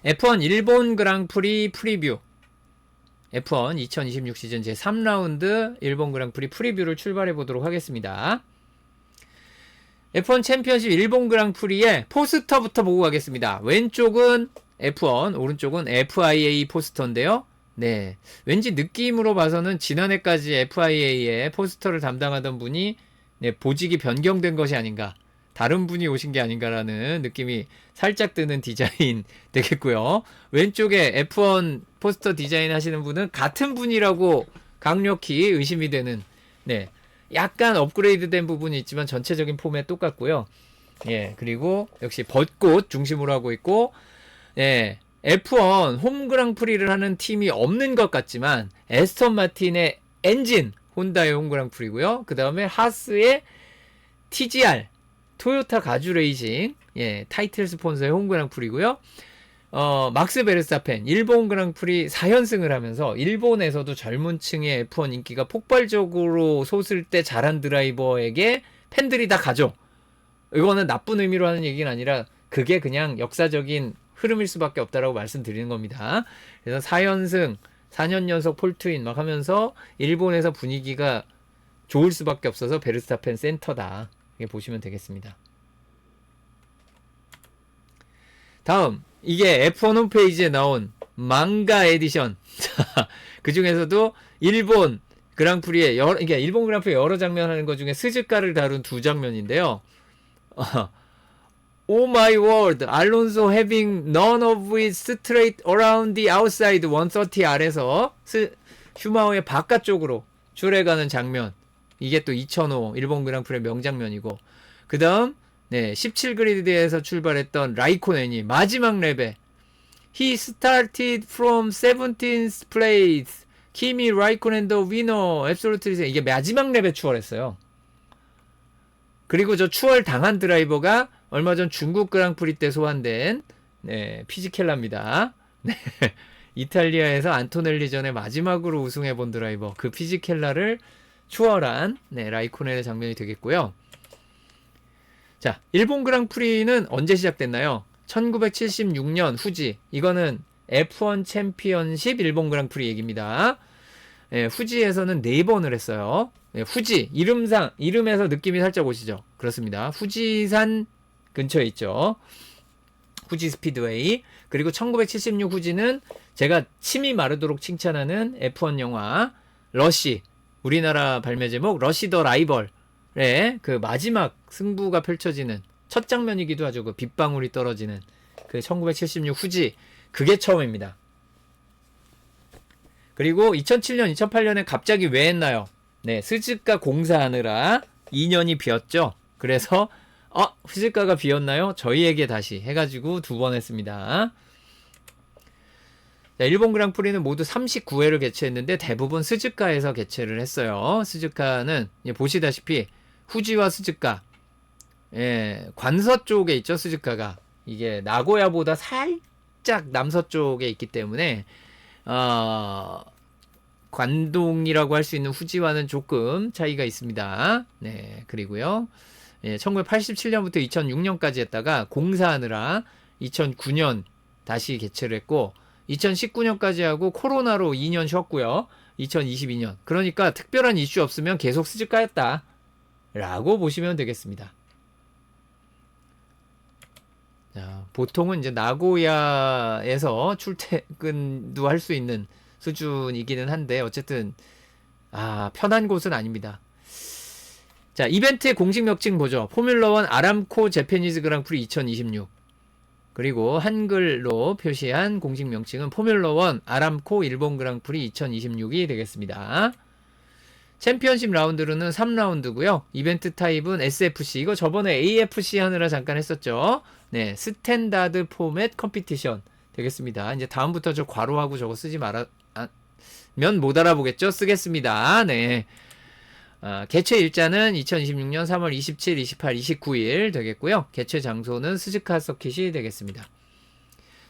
F1 일본 그랑프리 프리뷰. F1 2026 시즌 제3라운드 일본 그랑프리 프리뷰를 출발해 보도록 하겠습니다. F1 챔피언십 일본 그랑프리의 포스터부터 보고 가겠습니다. 왼쪽은 F1, 오른쪽은 FIA 포스터인데요. 네, 왠지 느낌으로 봐서는 지난해까지 FIA의 포스터를 담당하던 분이 보직이 변경된 것이 아닌가, 다른 분이 오신 게 아닌가라는 느낌이 살짝 드는 디자인 되겠고요. 왼쪽에 F1 포스터 디자인 하시는 분은 같은 분이라고 강력히 의심이 되는, 네, 약간 업그레이드 된 부분이 있지만 전체적인 폼에 똑같고요. 예, 그리고 역시 벚꽃 중심으로 하고 있고, 예, F1 홈 그랑프리를 하는 팀이 없는 것 같지만 에스턴 마틴의 엔진, 혼다의 홈 그랑프리고요. 그 다음에 하스의 TGR, 토요타 가주 레이싱, 예, 타이틀 스폰서의 홈 그랑프리고요. 막스 베르스타펜 일본 그랑프리 4연승을 하면서 일본에서도 젊은 층의 F1 인기가 폭발적으로 솟을 때 잘한 드라이버에게 팬들이 다 가죠. 이거는 나쁜 의미로 하는 얘기는 아니라 그게 그냥 역사적인 흐름일 수밖에 없다라고 말씀드리는 겁니다. 그래서 4연승, 4년 연속 폴트윈 막 하면서 일본에서 분위기가 좋을 수밖에 없어서 베르스타펜 센터다. 이렇게 보시면 되겠습니다. 다음, 이게 F1 홈페이지에 나온 망가 에디션. 그 중에서도 일본 그랑프리의 그러니까 일본 그랑프리 여러 장면 하는 것 중에 스즈카를 다룬 두 장면인데요. Oh my word, 알론소 having none of it straight around the outside 130 아래서 슈마우의 바깥쪽으로 출해가는 장면. 이게 또 2005 일본 그랑프리의 명장면이고, 그 다음 17그리드에서 출발했던 라이코넨이 마지막 랩에 He started from 17th place, 키미 라이코넨 더 위너, 앱솔루트리, 이게 마지막 랩에 추월했어요. 그리고 저 추월 당한 드라이버가 얼마 전 중국 그랑프리 때 소환된 피지켈라입니다. 네. 이탈리아에서 안토넬리 전에 마지막으로 우승해본 드라이버, 그 피지켈라를 추월한 라이코넨의 장면이 되겠고요. 자, 일본 그랑프리는 언제 시작됐나요? 1976년 후지. 이거는 F1 챔피언십 일본 그랑프리 얘기입니다. 후지에서는 4번을 했어요. 후지, 이름에서 느낌이 살짝 오시죠? 그렇습니다. 후지산 근처에 있죠. 후지 스피드웨이. 그리고 1976 후지는 제가 침이 마르도록 칭찬하는 F1 영화 러시, 우리나라 발매 제목 러시 더 라이벌의 그 마지막 승부가 펼쳐지는 첫 장면이기도 하죠. 그 빗방울이 떨어지는 그 1976 후지, 그게 처음입니다. 그리고 2007년, 2008년에 갑자기 왜 했나요? 네, 스즈카 공사하느라 2년이 비었죠. 그래서 스즈카가 비었나요? 저희에게 다시 해가지고 2번 했습니다. 자, 일본 그랑프리는 모두 39회를 개최했는데 대부분 스즈카에서 개최를 했어요. 스즈카는 보시다시피 후지와 스즈카, 관서 쪽에 있죠. 스즈카가 이게 나고야보다 살짝 남서쪽에 있기 때문에 관동이라고 할 수 있는 후지와는 조금 차이가 있습니다. 네, 그리고요. 1987년부터 2006년까지 했다가 공사하느라 2009년 다시 개최를 했고, 2019년까지 하고 코로나로 2년 쉬었고요. 2022년. 그러니까 특별한 이슈 없으면 계속 스즈카였다 라고 보시면 되겠습니다. 자, 보통은 이제 나고야에서 출퇴근도 할 수 있는 수준이기는 한데 어쨌든 편한 곳은 아닙니다. 자, 이벤트의 공식 명칭 보죠. 포뮬러1 아람코 재패니즈 그랑프리 2026. 그리고 한글로 표시한 공식 명칭은 포뮬러1 아람코 일본 그랑프리 2026이 되겠습니다. 챔피언십 라운드로는 3라운드고요. 이벤트 타입은 SFC. 이거 저번에 AFC 하느라 잠깐 했었죠. 네, 스탠다드 포맷 컴피티션 되겠습니다. 이제 다음부터 저 괄호하고 저거 쓰지 면 못 알아보겠죠? 쓰겠습니다. 네. 개최 일자는 2026년 3월 27, 28, 29일 되겠고요. 개최 장소는 스즈카 서킷이 되겠습니다.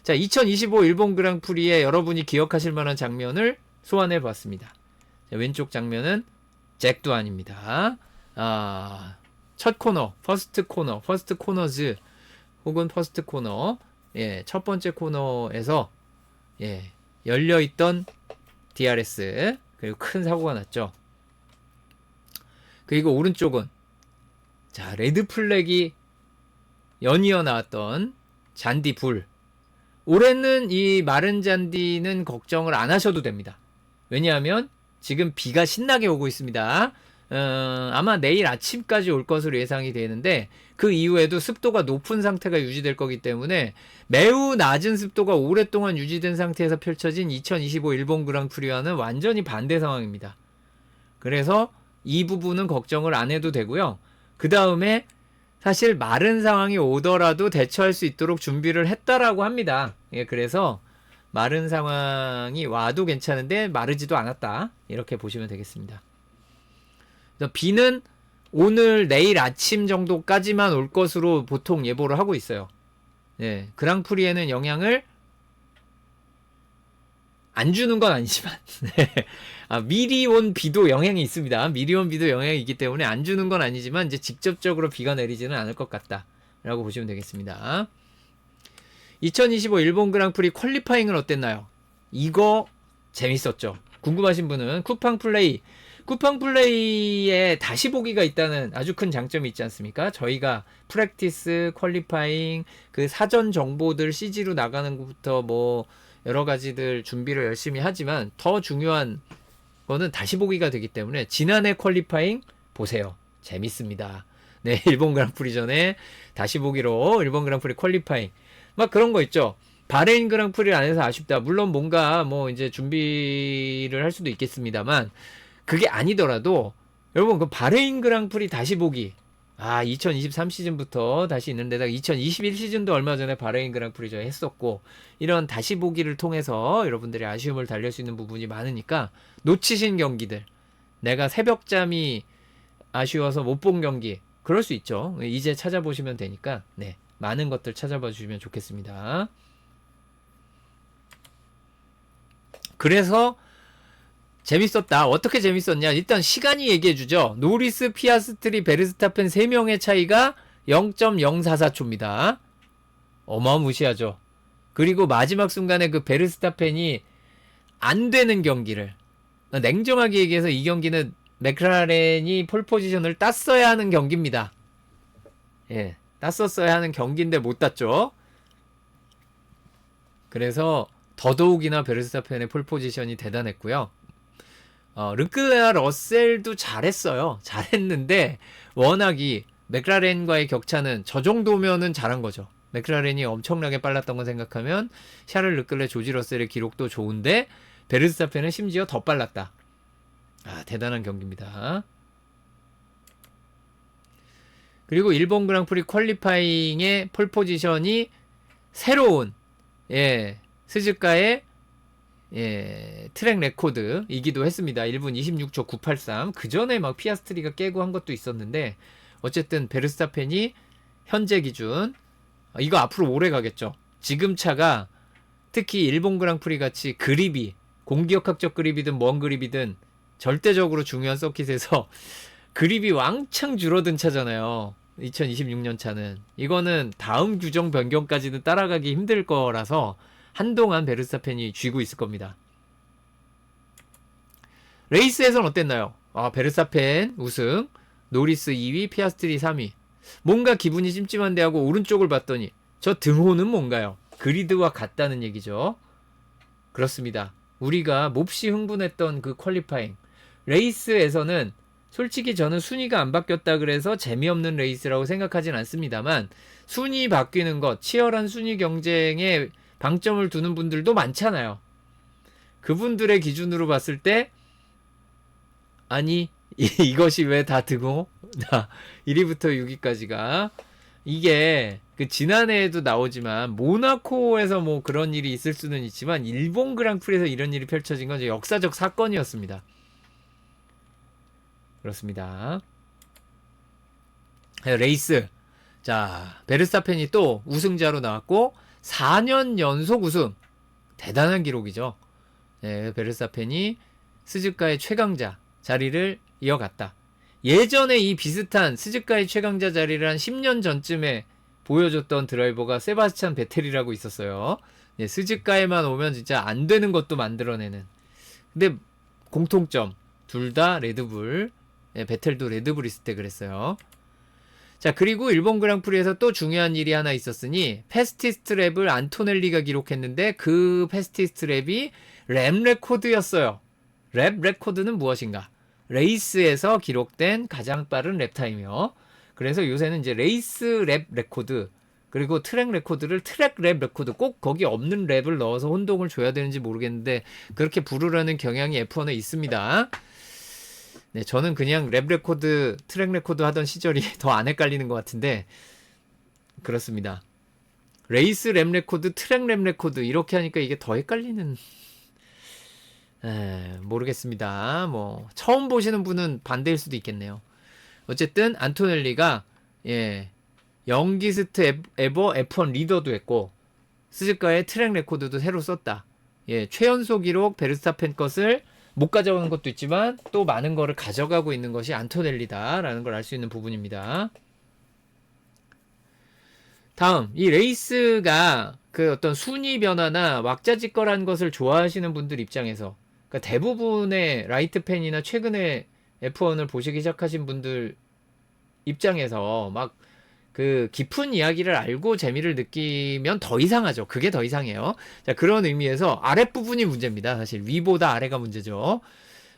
자, 2025 일본 그랑프리에 여러분이 기억하실 만한 장면을 소환해 봤습니다. 자, 왼쪽 장면은 잭두안입니다. 첫 코너, 퍼스트 코너즈 혹은 퍼스트 코너, 예, 첫 번째 코너에서 예, 열려있던 DRS 그리고 큰 사고가 났죠. 그리고 오른쪽은 자 레드 플래기 연이어 나왔던 잔디 불. 올해는 이 마른 잔디는 걱정을 안 하셔도 됩니다. 왜냐하면 지금 비가 신나게 오고 있습니다. 아마 내일 아침까지 올 것으로 예상이 되는데 그 이후에도 습도가 높은 상태가 유지될 거기 때문에 매우 낮은 습도가 오랫동안 유지된 상태에서 펼쳐진 2025 일본 그랑프리와는 완전히 반대 상황입니다. 그래서 이 부분은 걱정을 안 해도 되고요. 그 다음에 사실 마른 상황이 오더라도 대처할 수 있도록 준비를 했다라고 합니다. 예, 그래서 마른 상황이 와도 괜찮은데 마르지도 않았다. 이렇게 보시면 되겠습니다. 그래서 비는 오늘 내일 아침 정도까지만 올 것으로 보통 예보를 하고 있어요. 예, 그랑프리에는 영향을 안 주는 건 아니지만 미리 온 비도 영향이 있습니다. 미리 온 비도 영향이 있기 때문에 안 주는 건 아니지만 이제 직접적으로 비가 내리지는 않을 것 같다 라고 보시면 되겠습니다. 2025 일본 그랑프리 퀄리파잉은 어땠나요? 이거 재밌었죠. 궁금하신 분은 쿠팡플레이에 다시 보기가 있다는 아주 큰 장점이 있지 않습니까? 저희가 프랙티스, 퀄리파잉, 그 사전 정보들 CG로 나가는 것부터 뭐 여러 가지들 준비를 열심히 하지만 더 중요한 거는 다시 보기가 되기 때문에 지난해 퀄리파잉 보세요. 재밌습니다. 네, 일본 그랑프리 전에 다시 보기로 일본 그랑프리 퀄리파잉 막 그런 거 있죠. 바레인 그랑프리 안 해서 아쉽다. 물론 뭔가 뭐 이제 준비를 할 수도 있겠습니다만 그게 아니더라도 여러분 그 바레인 그랑프리 다시 보기 2023 시즌부터 다시 있는데다가 2021 시즌도 얼마 전에 바레인 그랑프리 저 했었고 이런 다시 보기를 통해서 여러분들의 아쉬움을 달랠 수 있는 부분이 많으니까 놓치신 경기들 내가 새벽잠이 아쉬워서 못 본 경기 그럴 수 있죠. 이제 찾아보시면 되니까 네 많은 것들 찾아봐 주시면 좋겠습니다. 그래서 재밌었다. 어떻게 재밌었냐? 일단 시간이 얘기해주죠. 노리스, 피아스트리, 베르스타펜 3명의 차이가 0.044초입니다. 어마무시하죠. 그리고 마지막 순간에 그 베르스타펜이 안 되는 경기를 냉정하게 얘기해서 이 경기는 맥라렌이 폴포지션을 땄어야 하는 경기입니다. 예, 땄었어야 하는 경기인데 못 땄죠. 그래서 더더욱이나 베르스타펜의 폴포지션이 대단했고요. 르클레아 러셀도 잘했어요. 잘했는데 워낙이 맥라렌과의 격차는 저 정도면은 잘한 거죠. 맥라렌이 엄청나게 빨랐던 거 생각하면 샤를 르클레 조지 러셀의 기록도 좋은데 베르스타펜은 심지어 더 빨랐다. 대단한 경기입니다. 그리고 일본 그랑프리 퀄리파잉의 폴포지션이 새로운 스즈카의 트랙 레코드이기도 했습니다. 1분 26초 983. 그 전에 막 피아스트리가 깨고 한 것도 있었는데 어쨌든 베르스타펜이 현재 기준 이거 앞으로 오래 가겠죠. 지금 차가 특히 일본 그랑프리 같이 그립이 공기역학적 그립이든 뭔 그립이든 절대적으로 중요한 서킷에서 그립이 왕창 줄어든 차잖아요. 2026년 차는 이거는 다음 규정 변경까지는 따라가기 힘들 거라서 한동안 베르스타펜이 쥐고 있을 겁니다. 레이스에선 어땠나요? 베르스타펜 우승, 노리스 2위, 피아스트리 3위. 뭔가 기분이 찜찜한데 하고 오른쪽을 봤더니 저 등호는 뭔가요? 그리드와 같다는 얘기죠. 그렇습니다. 우리가 몹시 흥분했던 그 퀄리파잉. 레이스에서는 솔직히 저는 순위가 안 바뀌었다 그래서 재미없는 레이스라고 생각하진 않습니다만 순위 바뀌는 것, 치열한 순위 경쟁에 방점을 두는 분들도 많잖아요. 그분들의 기준으로 봤을 때 아니 이것이 왜 다 등호? 1위부터 6위까지가 이게 그 지난해에도 나오지만 모나코에서 뭐 그런 일이 있을 수는 있지만 일본 그랑프리에서 이런 일이 펼쳐진 건 역사적 사건이었습니다. 그렇습니다. 레이스 자 베르스타펜이 또 우승자로 나왔고 4년 연속 우승 대단한 기록이죠. 베르스타펜이 스즈카의 최강자 자리를 이어갔다. 예전에 이 비슷한 스즈카의 최강자 자리를 한 10년 전쯤에 보여줬던 드라이버가 세바스찬 베텔이라고 있었어요. 예, 스즈카에만 오면 진짜 안 되는 것도 만들어내는. 근데 공통점 둘 다 레드불. 예, 베텔도 레드불 있을 때 그랬어요. 자, 그리고 일본 그랑프리에서 또 중요한 일이 하나 있었으니 패스티스트 랩을 안토넬리가 기록했는데 그 패스티스트 랩이 랩 레코드였어요. 랩 레코드는 무엇인가? 레이스에서 기록된 가장 빠른 랩 타임이요. 그래서 요새는 이제 레이스 랩 레코드 그리고 트랙 레코드를 트랙 랩 레코드 꼭 거기 없는 랩을 넣어서 혼동을 줘야 되는지 모르겠는데 그렇게 부르려는 경향이 F1에 있습니다. 네, 저는 그냥 랩 레코드, 트랙 레코드 하던 시절이 더 안 헷갈리는 것 같은데 그렇습니다. 레이스 랩 레코드, 트랙 랩 레코드 이렇게 하니까 이게 더 헷갈리는 모르겠습니다. 뭐 처음 보시는 분은 반대일 수도 있겠네요. 어쨌든 안토넬리가 영기스트 에버 F1 리더도 했고 스즈카의 트랙 레코드도 새로 썼다. 최연소 기록 베르스타펜 것을 못 가져가는 것도 있지만 또 많은 거를 가져가고 있는 것이 안토넬리다라는 걸 알 수 있는 부분입니다. 다음 이 레이스가 그 어떤 순위 변화나 왁자지껄한 것을 좋아하시는 분들 입장에서 그러니까 대부분의 라이트 팬이나 최근에 F1을 보시기 시작하신 분들 입장에서 막 그 깊은 이야기를 알고 재미를 느끼면 더 이상하죠. 그게 더 이상해요. 자, 그런 의미에서 아랫부분이 문제입니다. 사실 위보다 아래가 문제죠.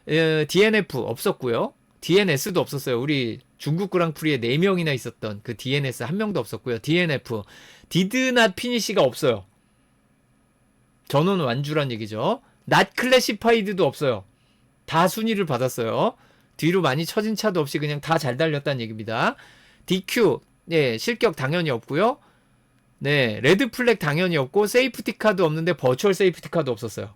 DNF 없었고요. DNS도 없었어요. 우리 중국 그랑프리에 4명이나 있었던 그 DNS 한 명도 없었고요. DNF Did not finish가 없어요. 전원 완주란 얘기죠. Not classified도 없어요. 다 순위를 받았어요. 뒤로 많이 처진 차도 없이 그냥 다 잘 달렸다는 얘기입니다. DQ 실격 당연히 없고요. 네, 레드 플렉 당연히 없고 세이프티 카드 없는데 버추얼 세이프티 카드 없었어요.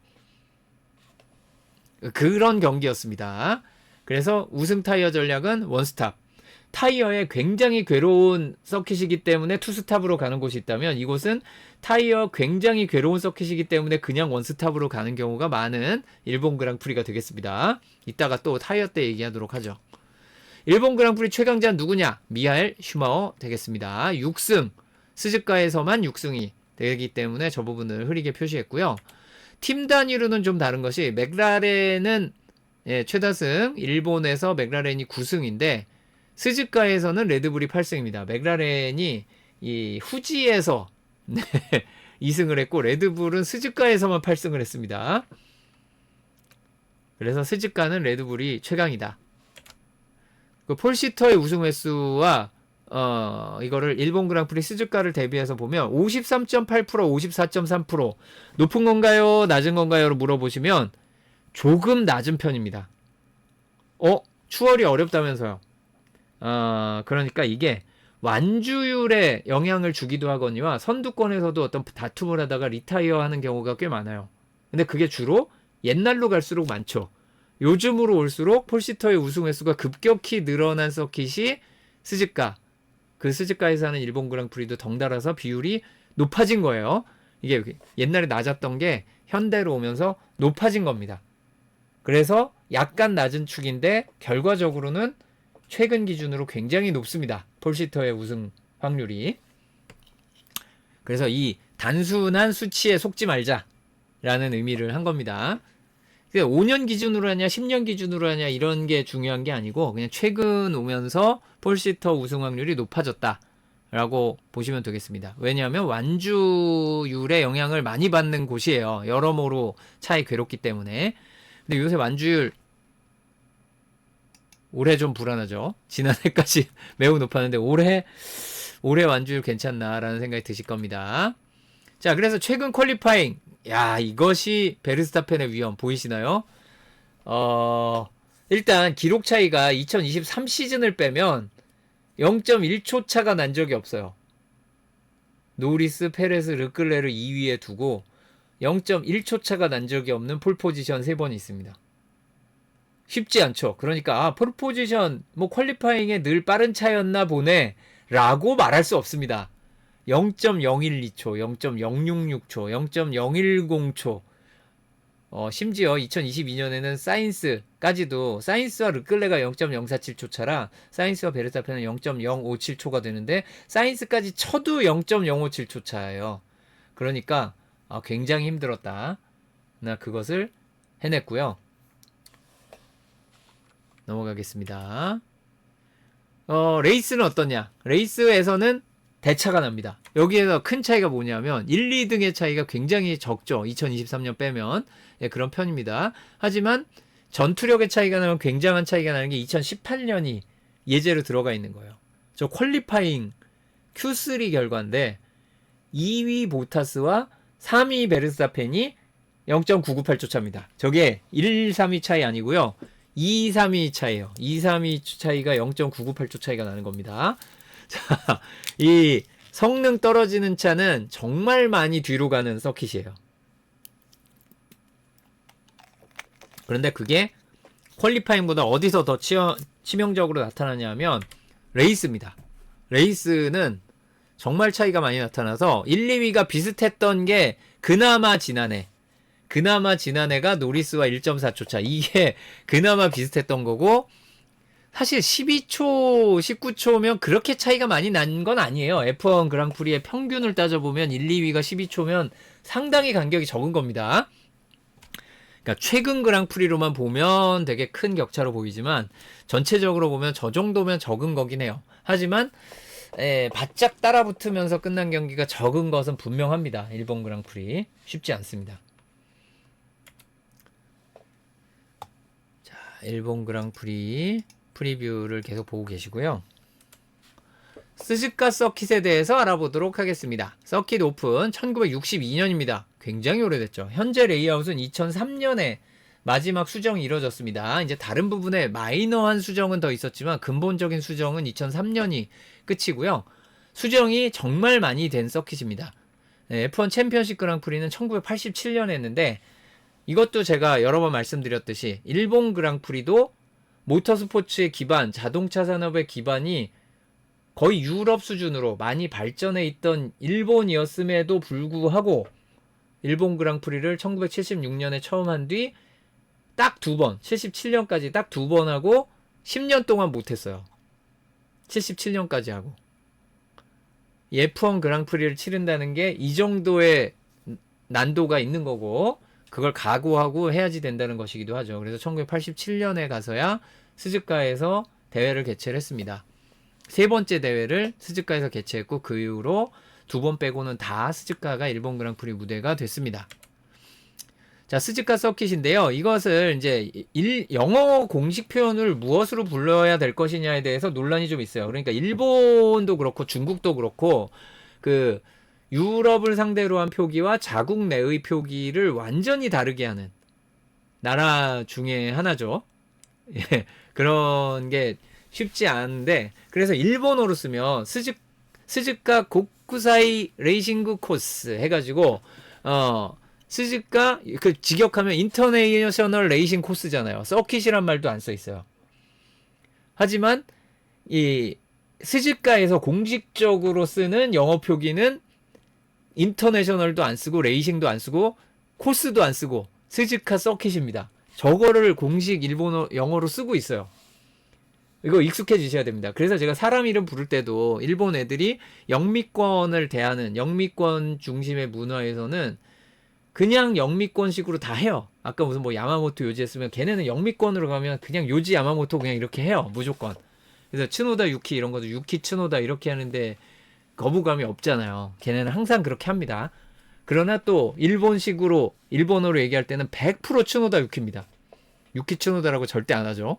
그런 경기였습니다. 그래서 우승 타이어 전략은 원스탑. 타이어에 굉장히 괴로운 서킷이기 때문에 투스탑으로 가는 곳이 있다면 이곳은 타이어 굉장히 괴로운 서킷이기 때문에 그냥 원스탑으로 가는 경우가 많은 일본 그랑프리가 되겠습니다. 이따가 또 타이어 때 얘기하도록 하죠. 일본 그랑프리 최강자는 누구냐? 미하엘 슈마허 되겠습니다. 6승. 스즈카에서만 6승이 되기 때문에 저 부분을 흐리게 표시했고요. 팀 단위로는 좀 다른 것이 맥라렌은 최다승, 일본에서 맥라렌이 9승인데 스즈카에서는 레드불이 8승입니다. 맥라렌이 이 후지에서 2승을 했고 레드불은 스즈카에서만 8승을 했습니다. 그래서 스즈카는 레드불이 최강이다. 그 폴시터의 우승 횟수와 이거를 일본 그랑프리 스즈카를 대비해서 보면 53.8%, 54.3% 높은 건가요? 낮은 건가요?로 물어보시면 조금 낮은 편입니다. 추월이 어렵다면서요. 그러니까 이게 완주율에 영향을 주기도 하거니와 선두권에서도 어떤 다툼을 하다가 리타이어 하는 경우가 꽤 많아요. 근데 그게 주로 옛날로 갈수록 많죠. 요즘으로 올수록 폴시터의 우승 횟수가 급격히 늘어난 서킷이 스즈카. 그 스즈카에서 하는 일본 그랑프리도 덩달아서 비율이 높아진 거예요. 이게 옛날에 낮았던 게 현대로 오면서 높아진 겁니다. 그래서 약간 낮은 축인데 결과적으로는 최근 기준으로 굉장히 높습니다. 폴시터의 우승 확률이. 그래서 이 단순한 수치에 속지 말자라는 의미를 한 겁니다. 5년 기준으로 하냐 10년 기준으로 하냐 이런 게 중요한 게 아니고 그냥 최근 오면서 폴시터 우승 확률이 높아졌다라고 보시면 되겠습니다. 왜냐하면 완주율에 영향을 많이 받는 곳이에요. 여러모로 차이 괴롭기 때문에. 근데 요새 완주율 올해 좀 불안하죠. 지난해까지 매우 높았는데 올해 완주율 괜찮나라는 생각이 드실 겁니다. 자, 그래서 최근 퀄리파잉 이것이 베르스타펜의 위험 보이시나요? 일단 기록 차이가 2023 시즌을 빼면 0.1초 차가 난 적이 없어요. 노리스, 페레스, 르클레르 2위에 두고 0.1초 차가 난 적이 없는 폴 포지션 3번이 있습니다. 쉽지 않죠. 그러니까 폴 포지션 퀄리파잉에 늘 빠른 차였나 보네 라고 말할 수 없습니다. 0.012초, 0.066초, 0.010초 심지어 2022년에는 사이언스와 르클레가 0.047초 차라 사이언스와 베르스타펜은 0.057초가 되는데 사이언스까지 쳐도 0.057초 차예요. 그러니까 굉장히 힘들었다. 나 그것을 해냈고요. 넘어가겠습니다. 레이스는 어떠냐? 레이스에서는 대차가 납니다. 여기에서 큰 차이가 뭐냐면 1, 2등의 차이가 굉장히 적죠. 2023년 빼면 그런 편입니다. 하지만 전투력의 차이가 나면 굉장한 차이가 나는 게 2018년이 예제로 들어가 있는 거예요. 저 퀄리파잉 Q3 결과인데 2위 보타스와 3위 베르스타펜이 0.998초 차입니다. 저게 1, 3위 차이 아니고요. 2, 3위 차이에요. 2, 3위 차이가 0.998초 차이가 나는 겁니다. 자, 이 성능 떨어지는 차는 정말 많이 뒤로 가는 서킷이에요. 그런데 그게 퀄리파잉보다 어디서 더 치명적으로 나타나냐면 레이스입니다. 레이스는 정말 차이가 많이 나타나서 1, 2위가 비슷했던 게 그나마 지난해가 노리스와 1.4초 차. 이게 그나마 비슷했던 거고 사실 12초, 19초면 그렇게 차이가 많이 난 건 아니에요. F1 그랑프리의 평균을 따져보면 1, 2위가 12초면 상당히 간격이 적은 겁니다. 그러니까 최근 그랑프리로만 보면 되게 큰 격차로 보이지만 전체적으로 보면 저 정도면 적은 거긴 해요. 하지만 바짝 따라붙으면서 끝난 경기가 적은 것은 분명합니다. 일본 그랑프리 쉽지 않습니다. 자, 일본 그랑프리 프리뷰를 계속 보고 계시고요. 스즈카 서킷에 대해서 알아보도록 하겠습니다. 서킷 오픈 1962년입니다. 굉장히 오래됐죠. 현재 레이아웃은 2003년에 마지막 수정이 이뤄졌습니다. 이제 다른 부분에 마이너한 수정은 더 있었지만 근본적인 수정은 2003년이 끝이고요. 수정이 정말 많이 된 서킷입니다. F1 챔피언십 그랑프리는 1987년에 했는데 이것도 제가 여러 번 말씀드렸듯이 일본 그랑프리도 모터스포츠의 기반, 자동차 산업의 기반이 거의 유럽 수준으로 많이 발전해 있던 일본이었음에도 불구하고 일본 그랑프리를 1976년에 처음 한 뒤 딱 두 번, 77년까지 딱 두 번 하고 10년 동안 못했어요. 77년까지 하고. F1 그랑프리를 치른다는 게 이 정도의 난도가 있는 거고 그걸 각오하고 해야지 된다는 것이기도 하죠. 그래서 1987년에 가서야 스즈카에서 대회를 개최를 했습니다. 세 번째 대회를 스즈카에서 개최했고 그 이후로 두 번 빼고는 다 스즈카가 일본 그랑프리 무대가 됐습니다. 자, 스즈카 서킷인데요. 이것을 이제 영어 공식 표현을 무엇으로 불러야 될 것이냐에 대해서 논란이 좀 있어요. 그러니까 일본도 그렇고 중국도 그렇고 그 유럽을 상대로 한 표기와 자국 내의 표기를 완전히 다르게 하는 나라 중에 하나죠. 예, 그런 게 쉽지 않은데 그래서 일본어로 쓰면 스즈카 고쿠사이 레이싱그 코스 해가지고 스즈카 그 직역하면 인터내셔널 레이싱 코스잖아요. 서킷이란 말도 안 써 있어요. 하지만 이 스즈카에서 공식적으로 쓰는 영어 표기는 인터내셔널도 안 쓰고 레이싱도 안 쓰고 코스도 안 쓰고 스즈카 서킷입니다. 저거를 공식 일본어 영어로 쓰고 있어요. 이거 익숙해지셔야 됩니다. 그래서 제가 사람 이름 부를 때도 일본 애들이 영미권을 대하는 영미권 중심의 문화에서는 그냥 영미권식으로 다 해요. 아까 무슨 뭐 야마모토 요지 했으면 걔네는 영미권으로 가면 그냥 요지 야마모토 그냥 이렇게 해요. 무조건. 그래서 츠노다 유키 이런 것도 유키 츠노다 이렇게 하는데 거부감이 없잖아요. 걔네는 항상 그렇게 합니다. 그러나 또 일본식으로 일본어로 얘기할 때는 100% 츠노다 유키입니다. 유키 츠노다라고 절대 안 하죠.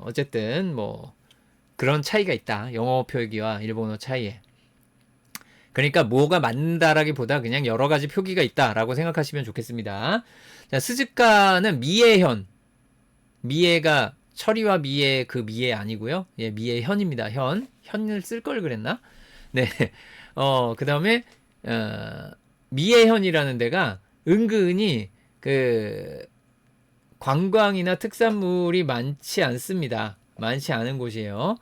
어쨌든 뭐 그런 차이가 있다. 영어 표기와 일본어 차이에. 그러니까 뭐가 맞는다라기보다 그냥 여러 가지 표기가 있다라고 생각하시면 좋겠습니다. 자, 스즈카는 미에현. 미에가 철이와 미에 그 미에 아니고요. 예, 미에현입니다. 현을 쓸 걸 그랬나? 네. 그다음에 미에현이라는 데가 은근히 그 관광이나 특산물이 많지 않습니다. 많지 않은 곳이에요.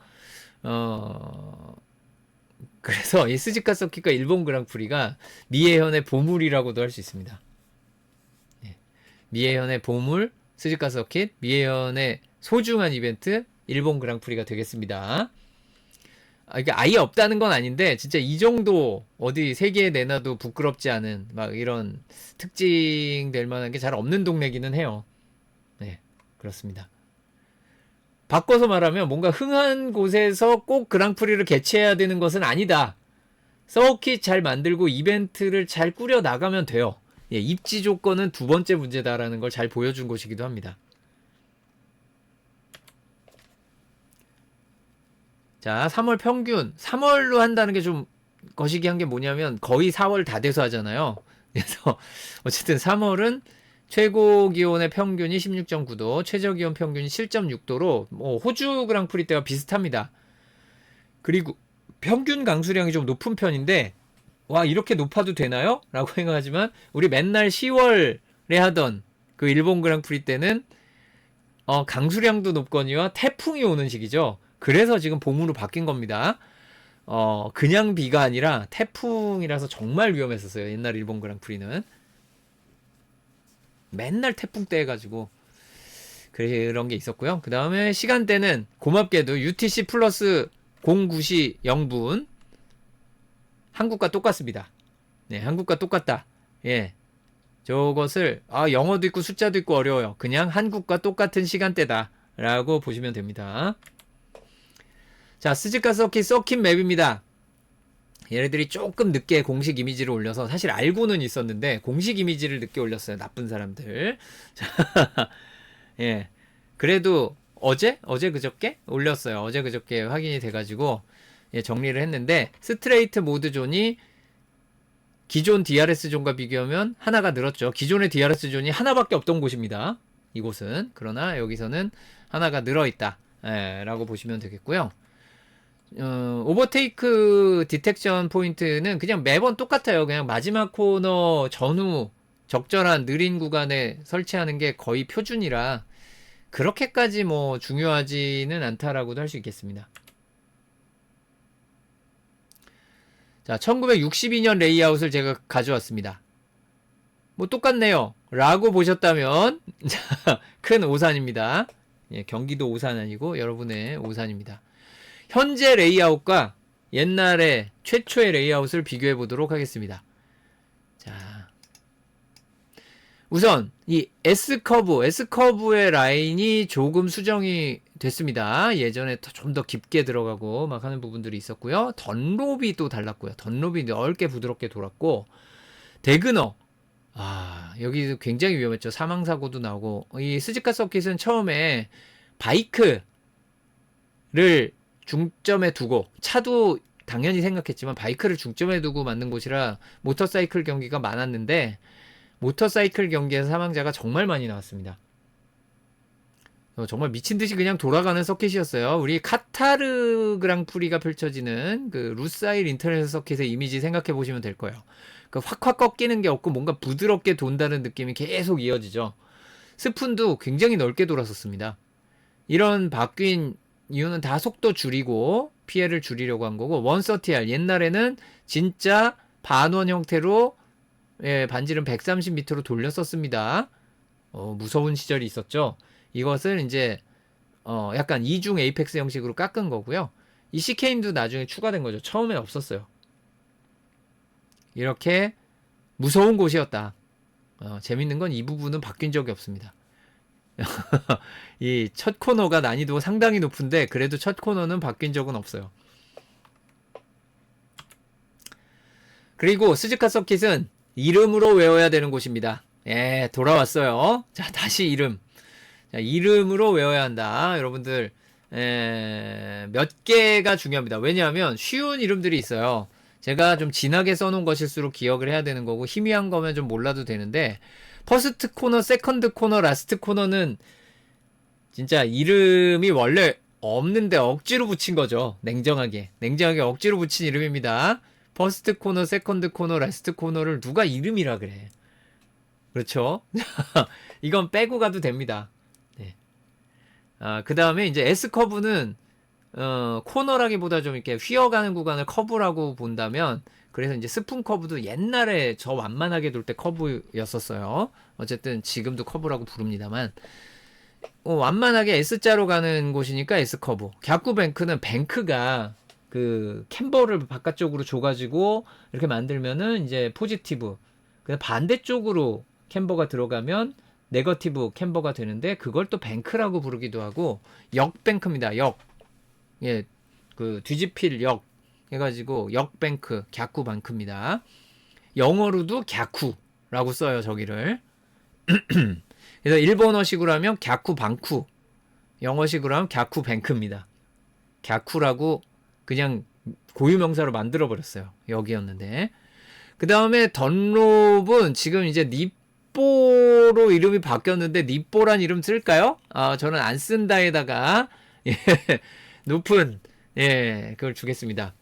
그래서 이 스즈카 서킷과 일본 그랑프리가 미에현의 보물이라고도 할 수 있습니다. 미에현의 보물, 스즈카 서킷, 미에현의 소중한 이벤트, 일본 그랑프리가 되겠습니다. 이게 아예 없다는 건 아닌데 진짜 이 정도 어디 세계에 내놔도 부끄럽지 않은 막 이런 특징 될 만한 게 잘 없는 동네기는 해요. 네, 그렇습니다. 바꿔서 말하면 뭔가 흥한 곳에서 꼭 그랑프리를 개최해야 되는 것은 아니다. 서킷 잘 만들고 이벤트를 잘 꾸려 나가면 돼요. 예, 입지 조건은 두 번째 문제다라는 걸 잘 보여준 곳이기도 합니다. 자, 3월 평균. 3월로 한다는 게 좀 거시기한 게 뭐냐면 거의 4월 다 돼서 하잖아요. 그래서 어쨌든 3월은 최고 기온의 평균이 16.9도, 최저 기온 평균이 7.6도로 뭐 호주 그랑프리 때와 비슷합니다. 그리고 평균 강수량이 좀 높은 편인데 와 이렇게 높아도 되나요? 라고 생각하지만 우리 맨날 10월에 하던 그 일본 그랑프리 때는 강수량도 높거니와 태풍이 오는 시기죠. 그래서 지금 봄으로 바뀐 겁니다. 그냥 비가 아니라 태풍이라서 정말 위험했었어요. 옛날 일본 그랑프리는. 맨날 태풍 때 해가지고 그런 게 있었고요. 그 다음에 시간대는 고맙게도 UTC 플러스 09시 0분 한국과 똑같습니다. 네, 한국과 똑같다. 예. 저것을 영어도 있고 숫자도 있고 어려워요. 그냥 한국과 똑같은 시간대다 라고 보시면 됩니다. 자, 스즈카 서킷 맵입니다. 얘네들이 조금 늦게 공식 이미지를 올려서 사실 알고는 있었는데 공식 이미지를 늦게 올렸어요. 나쁜 사람들. 자, 예. 그래도 어제 그저께 올렸어요. 어제 그저께 확인이 돼가지고 예, 정리를 했는데 스트레이트 모드 존이 기존 DRS 존과 비교하면 하나가 늘었죠. 기존의 DRS 존이 하나밖에 없던 곳입니다. 이곳은. 그러나 여기서는 하나가 늘어있다. 예, 라고 보시면 되겠고요. 오버테이크 디텍션 포인트는 그냥 매번 똑같아요. 그냥 마지막 코너 전후 적절한 느린 구간에 설치하는 게 거의 표준이라 그렇게까지 뭐 중요하지는 않다라고도 할 수 있겠습니다. 자, 1962년 레이아웃을 제가 가져왔습니다. 뭐 똑같네요. 라고 보셨다면 큰 오산입니다. 예, 경기도 오산 아니고 여러분의 오산입니다. 현재 레이아웃과 옛날에 최초의 레이아웃을 비교해 보도록 하겠습니다. 자, 우선 이 S커브의 라인이 조금 수정이 됐습니다. 예전에 좀 더 깊게 들어가고 막 하는 부분들이 있었고요. 던롭이 또 달랐고요. 던롭이 넓게 부드럽게 돌았고 대그너 여기도 굉장히 위험했죠. 사망사고도 나오고 이 스즈카 서킷은 처음에 바이크를 중점에 두고 차도 당연히 생각했지만 바이크를 중점에 두고 만든 곳이라 모터사이클 경기가 많았는데 모터사이클 경기에서 사망자가 정말 많이 나왔습니다. 정말 미친듯이 그냥 돌아가는 서킷이었어요. 우리 카타르 그랑프리가 펼쳐지는 그 루사일 인터내셔널 서킷의 이미지 생각해 보시면 될 거예요. 그 확확 꺾이는 게 없고 뭔가 부드럽게 돈다는 느낌이 계속 이어지죠. 스푼도 굉장히 넓게 돌았었습니다. 이런 바뀐 이유는 다 속도 줄이고 피해를 줄이려고 한 거고 130R 옛날에는 진짜 반원 형태로 반지름 130m로 돌렸었습니다. 무서운 시절이 있었죠. 이것을 이제 약간 이중 에이펙스 형식으로 깎은 거고요. 이 시케인도 나중에 추가된 거죠. 처음에 없었어요. 이렇게 무서운 곳이었다. 재밌는 건 이 부분은 바뀐 적이 없습니다. 이 첫 코너가 난이도가 상당히 높은데 그래도 첫 코너는 바뀐 적은 없어요. 그리고 스즈카 서킷은 이름으로 외워야 되는 곳입니다. 예, 돌아왔어요. 자, 다시 이름. 자, 이름으로 외워야 한다. 여러분들 몇 개가 중요합니다. 왜냐하면 쉬운 이름들이 있어요. 제가 좀 진하게 써놓은 것일수록 기억을 해야 되는 거고 희미한 거면 좀 몰라도 되는데 퍼스트 코너, 세컨드 코너, 라스트 코너는 진짜 이름이 원래 없는데 억지로 붙인 거죠. 냉정하게 억지로 붙인 이름입니다. 퍼스트 코너, 세컨드 코너, 라스트 코너를 누가 이름이라 그래. 그렇죠? 이건 빼고 가도 됩니다. 네. 그 다음에 이제 S커브는 코너라기보다 좀 이렇게 휘어가는 구간을 커브라고 본다면 그래서 이제 스푼 커브도 옛날에 저 완만하게 돌 때 커브였었어요. 어쨌든 지금도 커브라고 부릅니다만 완만하게 S자로 가는 곳이니까 S커브. 갸쿠 뱅크는 뱅크가 그 캠버를 바깥쪽으로 줘가지고 이렇게 만들면은 이제 포지티브. 근데 반대쪽으로 캠버가 들어가면 네거티브 캠버가 되는데 그걸 또 뱅크라고 부르기도 하고 역뱅크입니다. 역. 예, 그 뒤집힐 역 해가지고 역뱅크, 갸쿠 뱅크입니다. 영어로도 갸쿠라고 써요 저기를. 그래서 일본어식으로 하면 갸쿠 방쿠, 영어식으로 하면 갸쿠 뱅크입니다. 갸쿠라고 그냥 고유명사로 만들어 버렸어요. 여기였는데. 그 다음에 던롭은 지금 이제 니뽀로 이름이 바뀌었는데 니뽀란 이름 쓸까요? 저는 안 쓴다에다가 예, 높은 그걸 주겠습니다.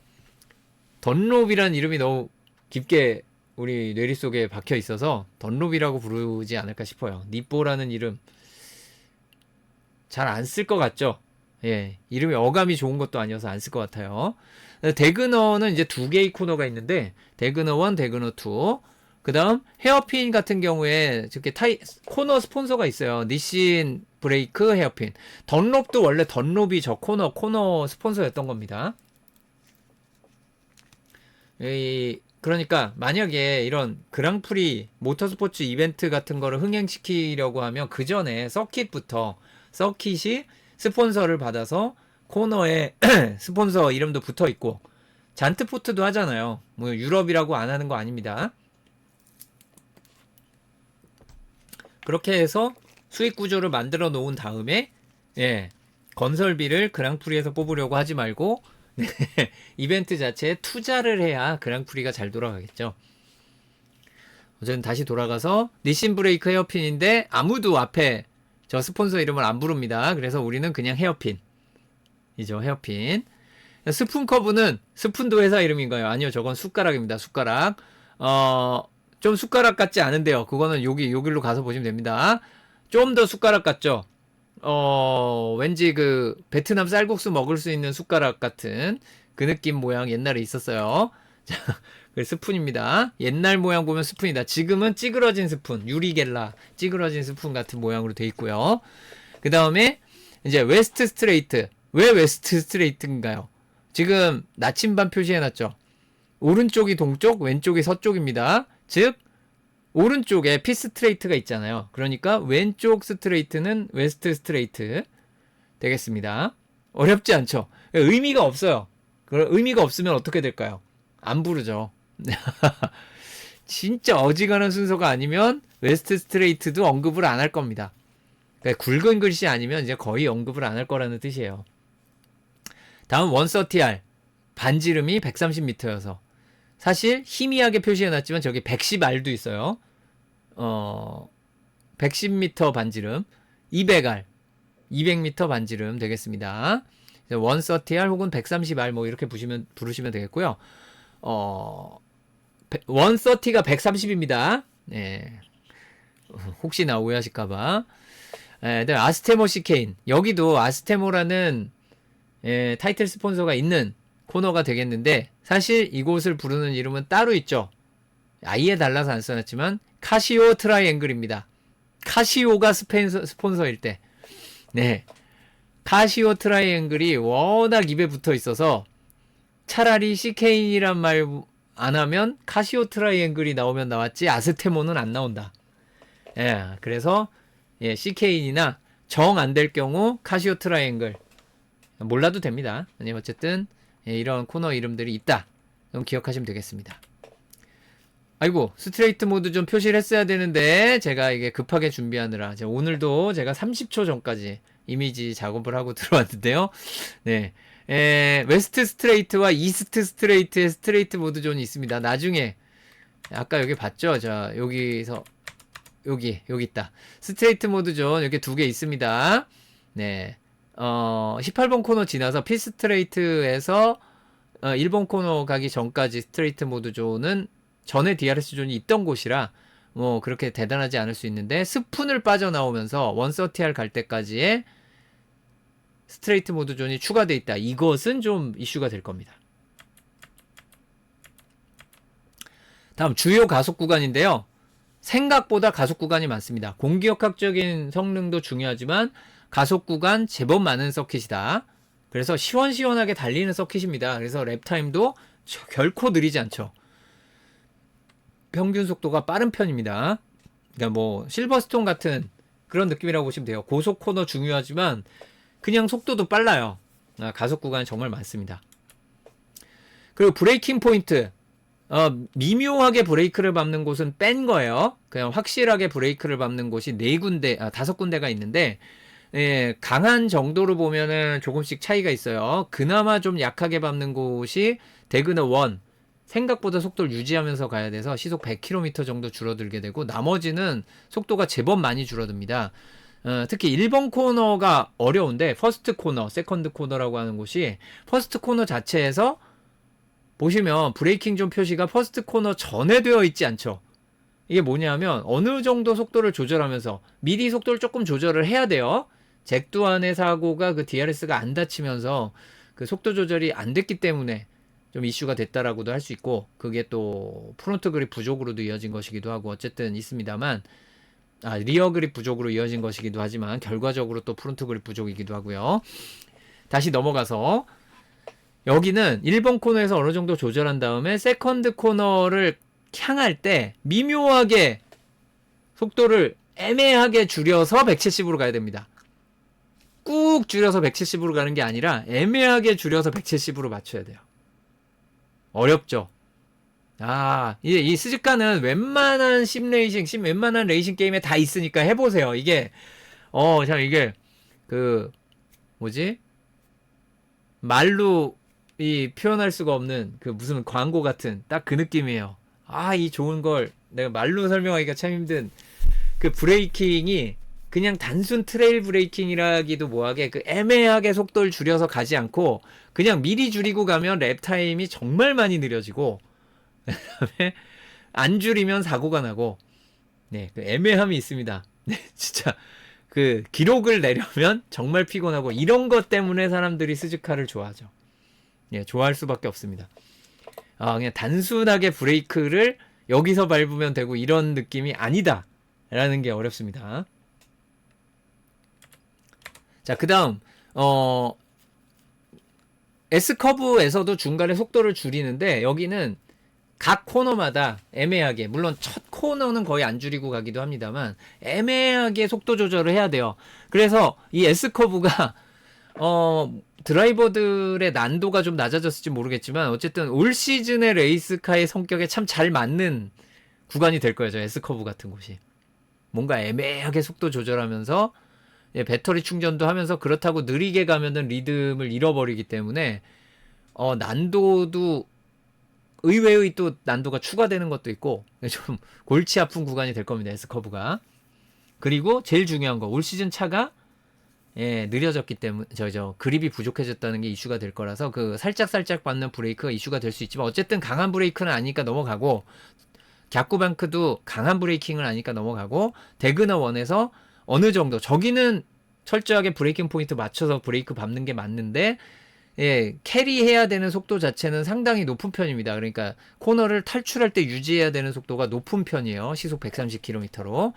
던롭이란 이름이 너무 깊게 우리 뇌리 속에 박혀 있어서 던롭이라고 부르지 않을까 싶어요. 니뽀라는 이름 잘 안 쓸 것 같죠? 예, 이름이 어감이 좋은 것도 아니어서 안 쓸 것 같아요. 대그너는 이제 두 개의 코너가 있는데 대그너 1, 대그너 2. 그 다음 헤어핀 같은 경우에 이렇게 코너 스폰서가 있어요. 니신 브레이크 헤어핀. 던롭도 원래 던롭이 저 코너 스폰서였던 겁니다. 그러니까 만약에 이런 그랑프리 모터스포츠 이벤트 같은 거를 흥행시키려고 하면 그 전에 서킷이 스폰서를 받아서 코너에 스폰서 이름도 붙어 있고 잔트포트도 하잖아요. 뭐 유럽이라고 안 하는 거 아닙니다. 그렇게 해서 수익 구조를 만들어 놓은 다음에 건설비를 그랑프리에서 뽑으려고 하지 말고 이벤트 자체에 투자를 해야 그랑프리가 잘 돌아가겠죠. 어쨌든 다시 돌아가서 니신 브레이크 헤어핀인데 아무도 앞에 저 스폰서 이름을 안 부릅니다. 그래서 우리는 그냥 헤어핀이죠. 헤어핀. 스푼 커브는 스푼도 회사 이름인가요? 아니요, 저건 숟가락입니다. 숟가락. 좀 숟가락 같지 않은데요. 그거는 여기로 가서 보시면 됩니다. 좀 더 숟가락 같죠? 왠지 그 베트남 쌀국수 먹을 수 있는 숟가락 같은 그 느낌 모양 옛날에 있었어요. 자, 그 스푼입니다. 옛날 모양 보면 스푼이다. 지금은 찌그러진 스푼, 유리겔라 찌그러진 스푼 같은 모양으로 돼 있고요. 그 다음에 이제 웨스트 스트레이트. 왜 웨스트 스트레이트인가요? 지금 나침반 표시해놨죠. 오른쪽이 동쪽, 왼쪽이 서쪽입니다. 즉 오른쪽에 피 스트레이트가 있잖아요. 그러니까 왼쪽 스트레이트는 웨스트 스트레이트 되겠습니다. 어렵지 않죠? 의미가 없어요. 의미가 없으면 어떻게 될까요? 안 부르죠. 진짜 어지간한 순서가 아니면 웨스트 스트레이트도 언급을 안 할 겁니다. 그러니까 굵은 글씨 아니면 이제 거의 언급을 안 할 거라는 뜻이에요. 다음 130R 반지름이 130m여서 사실 희미하게 표시해놨지만 저기 110R도 있어요. 110m 반지름, 200R, 200m 반지름 되겠습니다. 130R 혹은 130R 뭐 이렇게 부르시면 되겠고요. 130가 130입니다. 네. 혹시나 오해하실까봐. 네, 아스테모 시케인. 여기도 아스테모라는 타이틀 스폰서가 있는 코너가 되겠는데 사실 이곳을 부르는 이름은 따로 있죠. 아예 달라서 안 써놨지만 카시오 트라이앵글입니다. 카시오가 스폰서일 때. 네. 카시오 트라이앵글이 워낙 입에 붙어 있어서 차라리 CK이란 말 안 하면 카시오 트라이앵글이 나오면 나왔지 아스테모는 안 나온다. 그래서 CK이나 정 안 될 경우 카시오 트라이앵글 몰라도 됩니다. 어쨌든 이런 코너 이름들이 있다. 그럼 기억하시면 되겠습니다. 아이고 스트레이트 모드 좀 표시를 했어야 되는데 제가 이게 급하게 준비하느라 오늘도 제가 30초 전까지 이미지 작업을 하고 들어왔는데요. 네, 웨스트 스트레이트와 이스트 스트레이트의 스트레이트 모드 존이 있습니다. 나중에 아까 여기 봤죠? 자 여기서 여기 있다. 스트레이트 모드 존 이렇게 두 개 있습니다. 네, 18번 코너 지나서 피 스트레이트에서 1번 코너 가기 전까지 스트레이트 모드 존은 전에 DRS 존이 있던 곳이라 뭐 그렇게 대단하지 않을 수 있는데 스푼을 빠져나오면서 130R 갈 때까지의 스트레이트 모드 존이 추가되어 있다. 이것은 좀 이슈가 될 겁니다. 다음 주요 가속 구간인데요. 생각보다 가속 구간이 많습니다. 공기역학적인 성능도 중요하지만 가속 구간 제법 많은 서킷이다. 그래서 시원시원하게 달리는 서킷입니다. 그래서 랩타임도 결코 느리지 않죠. 평균 속도가 빠른 편입니다. 그러니까 뭐 실버스톤 같은 그런 느낌이라고 보시면 돼요. 고속 코너 중요하지만 그냥 속도도 빨라요. 가속 구간이 정말 많습니다. 그리고 브레이킹 포인트, 미묘하게 브레이크를 밟는 곳은 뺀 거예요. 그냥 확실하게 브레이크를 밟는 곳이 5군데가 있는데, 예, 강한 정도로 보면은 조금씩 차이가 있어요. 그나마 좀 약하게 밟는 곳이 대그너 1. 생각보다 속도를 유지하면서 가야 돼서 시속 100km 정도 줄어들게 되고, 나머지는 속도가 제법 많이 줄어듭니다. 특히 1번 코너가 어려운데, 퍼스트 코너, 세컨드 코너라고 하는 곳이, 퍼스트 코너 자체에서 보시면 브레이킹 존 표시가 퍼스트 코너 전에 되어 있지 않죠. 이게 뭐냐면 어느 정도 속도를 조절하면서 미리 속도를 조금 조절을 해야 돼요. 잭두안의 사고가 그 DRS가 안 닫히면서 그 속도 조절이 안 됐기 때문에 좀 이슈가 됐다라고도 할 수 있고, 그게 또 프론트 그립 부족으로도 이어진 것이기도 하고 어쨌든 있습니다만, 리어 그립 부족으로 이어진 것이기도 하지만 결과적으로 또 프론트 그립 부족이기도 하고요. 다시 넘어가서 여기는 1번 코너에서 어느 정도 조절한 다음에 세컨드 코너를 향할 때 미묘하게 속도를 애매하게 줄여서 170으로 가야 됩니다. 꾹 줄여서 170으로 가는 게 아니라 애매하게 줄여서 170으로 맞춰야 돼요. 어렵죠? 이 스즈카는 웬만한 웬만한 레이싱 게임에 다 있으니까 해보세요. 이게, 참 이게, 말로 표현할 수가 없는 그 무슨 광고 같은 딱 그 느낌이에요. 이 좋은 걸 내가 말로 설명하기가 참 힘든 그 브레이킹이 그냥 단순 트레일 브레이킹이라기도 뭐하게 그 애매하게 속도를 줄여서 가지 않고 그냥 미리 줄이고 가면 랩 타임이 정말 많이 느려지고, 그다음에 안 줄이면 사고가 나고, 네, 그 애매함이 있습니다. 네, 진짜 그 기록을 내려면 정말 피곤하고 이런 것 때문에 사람들이 스즈카를 좋아하죠. 예, 좋아할 수밖에 없습니다. 그냥 단순하게 브레이크를 여기서 밟으면 되고 이런 느낌이 아니다 라는 게 어렵습니다. 자, 그 다음 S커브에서도 중간에 속도를 줄이는데 여기는 각 코너마다 애매하게, 물론 첫 코너는 거의 안 줄이고 가기도 합니다만 애매하게 속도 조절을 해야 돼요. 그래서 이 S커브가 드라이버들의 난도가 좀 낮아졌을지 모르겠지만 어쨌든 올 시즌의 레이스카의 성격에 참 잘 맞는 구간이 될 거예요. 저 S커브 같은 곳이. 뭔가 애매하게 속도 조절하면서 배터리 충전도 하면서, 그렇다고 느리게 가면은 리듬을 잃어버리기 때문에 난도도 의외의 또 난도가 추가되는 것도 있고 좀 골치 아픈 구간이 될 겁니다. S커브가. 그리고 제일 중요한 거, 올 시즌 차가 느려졌기 때문에 그립이 부족해졌다는 게 이슈가 될 거라서 그 살짝 받는 브레이크가 이슈가 될 수 있지만 어쨌든 강한 브레이크는 아니니까 넘어가고, 갸쿠방크도 강한 브레이킹을 아니니까 넘어가고, 대그너 원에서 어느 정도 저기는 철저하게 브레이킹 포인트 맞춰서 브레이크 밟는 게 맞는데 캐리해야 되는 속도 자체는 상당히 높은 편입니다. 그러니까 코너를 탈출할 때 유지해야 되는 속도가 높은 편이에요. 시속 130km로.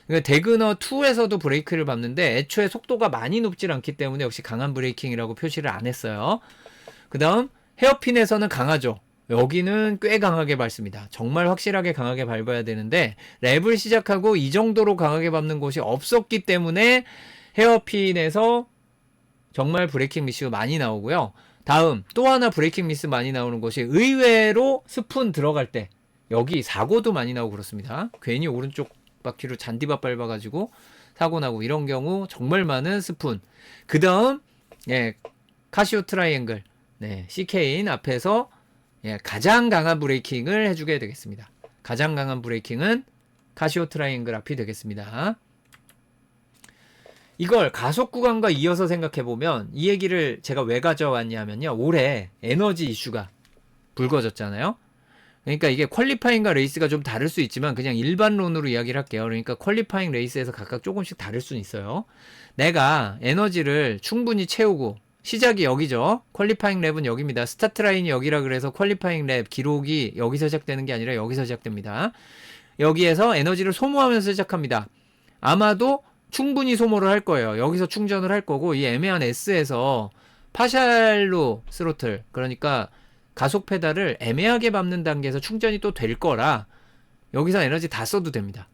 그러니까 대그너 2에서도 브레이크를 밟는데 애초에 속도가 많이 높질 않기 때문에 역시 강한 브레이킹이라고 표시를 안 했어요. 그 다음 헤어핀에서는 강하죠. 여기는 꽤 강하게 밟습니다. 정말 확실하게 강하게 밟아야 되는데 랩을 시작하고 이 정도로 강하게 밟는 곳이 없었기 때문에 헤어핀에서 정말 브레이킹 미스가 많이 나오고요. 다음 또 하나 브레이킹 미스 많이 나오는 곳이 의외로 스푼 들어갈 때 여기 사고도 많이 나오고 그렇습니다. 괜히 오른쪽 바퀴로 잔디밭 밟아가지고 사고 나고 이런 경우 정말 많은 스푼. 그 다음 카시오 트라이앵글, CK인 앞에서 가장 강한 브레이킹을 해주게 되겠습니다. 가장 강한 브레이킹은 카시오 트라이앵글 앞이 되겠습니다. 이걸 가속 구간과 이어서 생각해보면 이 얘기를 제가 왜 가져왔냐면요, 올해 에너지 이슈가 불거졌잖아요. 그러니까 이게 퀄리파잉과 레이스가 좀 다를 수 있지만 그냥 일반론으로 이야기를 할게요. 그러니까 퀄리파잉 레이스에서 각각 조금씩 다를 수는 있어요. 내가 에너지를 충분히 채우고 시작이 여기죠. 퀄리파잉 랩은 여기입니다. 스타트 라인이 여기라 그래서 퀄리파잉 랩 기록이 여기서 시작되는 게 아니라 여기서 시작됩니다. 여기에서 에너지를 소모하면서 시작합니다. 아마도 충분히 소모를 할 거예요. 여기서 충전을 할 거고, 이 애매한 S에서 파샬로 스로틀, 그러니까 가속 페달을 애매하게 밟는 단계에서 충전이 또 될 거라 여기서 에너지 다 써도 됩니다.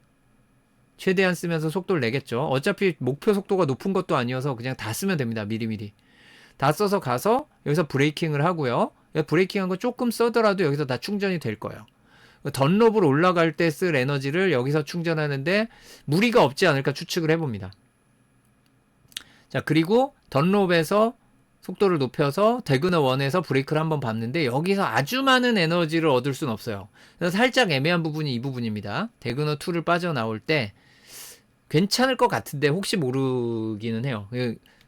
최대한 쓰면서 속도를 내겠죠. 어차피 목표 속도가 높은 것도 아니어서 그냥 다 쓰면 됩니다. 미리미리 다 써서 가서 여기서 브레이킹을 하고요. 브레이킹한 거 조금 써더라도 여기서 다 충전이 될 거예요. 던롭으로 올라갈 때 쓸 에너지를 여기서 충전하는데 무리가 없지 않을까 추측을 해봅니다. 자, 그리고 던롭에서 속도를 높여서 대그너 1에서 브레이크를 한번 밟는데 여기서 아주 많은 에너지를 얻을 수는 없어요. 그래서 살짝 애매한 부분이 이 부분입니다. 대그너 2를 빠져나올 때 괜찮을 것 같은데 혹시 모르기는 해요.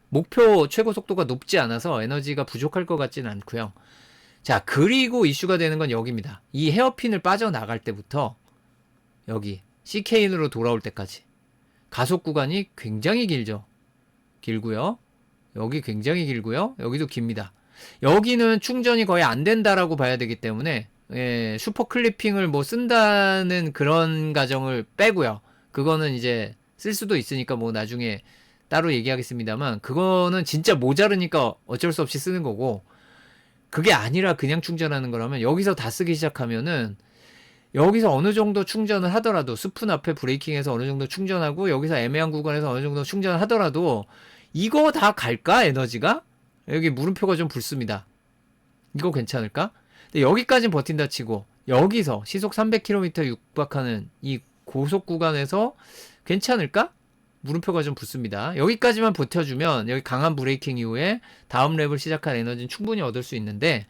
목표 최고 속도가 높지 않아서 에너지가 부족할 것 같지는 않고요. 자, 그리고 이슈가 되는 건 여기입니다. 이 헤어핀을 빠져나갈 때부터 여기 CK인으로 돌아올 때까지 가속 구간이 굉장히 길죠. 길고요. 여기 굉장히 길고요. 여기도 깁니다. 여기는 충전이 거의 안 된다라고 봐야 되기 때문에 슈퍼 클리핑을 뭐 쓴다는 그런 가정을 빼고요. 그거는 이제 쓸 수도 있으니까 뭐 나중에 따로 얘기하겠습니다만 그거는 진짜 모자르니까 어쩔 수 없이 쓰는 거고, 그게 아니라 그냥 충전하는 거라면 여기서 다 쓰기 시작하면은 여기서 어느 정도 충전을 하더라도 스푼 앞에 브레이킹에서 어느 정도 충전하고 여기서 애매한 구간에서 어느 정도 충전을 하더라도 이거 다 갈까? 에너지가? 여기 물음표가 좀 붙습니다. 이거 괜찮을까? 근데 여기까지는 버틴다 치고 여기서 시속 300km 육박하는 이 고속 구간에서 괜찮을까? 물음표가 좀 붙습니다. 여기까지만 버텨주면 여기 강한 브레이킹 이후에 다음 랩을 시작한 에너지는 충분히 얻을 수 있는데,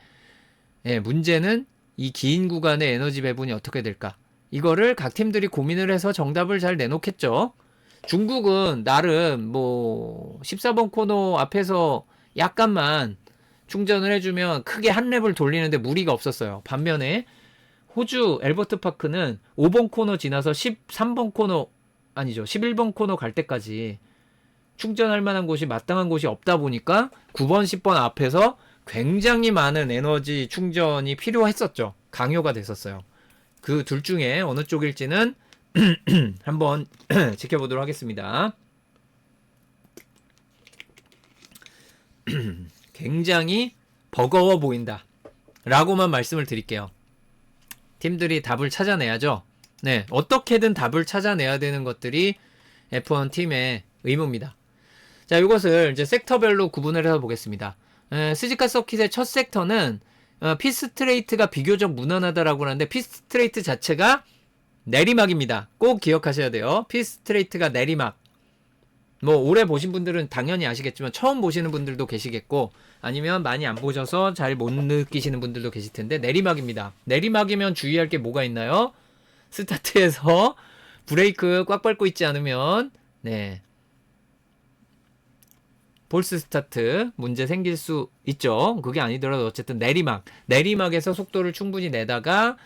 문제는 이 긴 구간의 에너지 배분이 어떻게 될까? 이거를 각 팀들이 고민을 해서 정답을 잘 내놓겠죠. 중국은 나름 뭐 14번 코너 앞에서 약간만 충전을 해주면 크게 한 랩을 돌리는데 무리가 없었어요. 반면에 호주 엘버트 파크는 5번 코너 지나서 13번 코너 아니죠. 11번 코너 갈 때까지 충전할 만한 곳이 마땅한 곳이 없다 보니까 9번, 10번 앞에서 굉장히 많은 에너지 충전이 필요했었죠. 강요가 됐었어요. 그 둘 중에 어느 쪽일지는 한번 지켜보도록 하겠습니다. 굉장히 버거워 보인다 라고만 말씀을 드릴게요. 팀들이 답을 찾아내야죠. 네, 어떻게든 답을 찾아내야 되는 것들이 F1 팀의 의무입니다. 자, 이것을 이제 섹터별로 구분을 해서 보겠습니다. 스즈카 서킷의 첫 섹터는 피스트레이트가 비교적 무난하다라고 하는데 피스트레이트 자체가 내리막입니다. 꼭 기억하셔야 돼요. 피스트레이트가 내리막. 뭐 오래 보신 분들은 당연히 아시겠지만 처음 보시는 분들도 계시겠고 아니면 많이 안 보셔서 잘 못 느끼시는 분들도 계실 텐데 내리막입니다. 내리막이면 주의할 게 뭐가 있나요? 스타트에서 브레이크 꽉 밟고 있지 않으면 폴스 스타트 문제 생길 수 있죠. 그게 아니더라도 어쨌든 내리막에서 속도를 충분히 내다가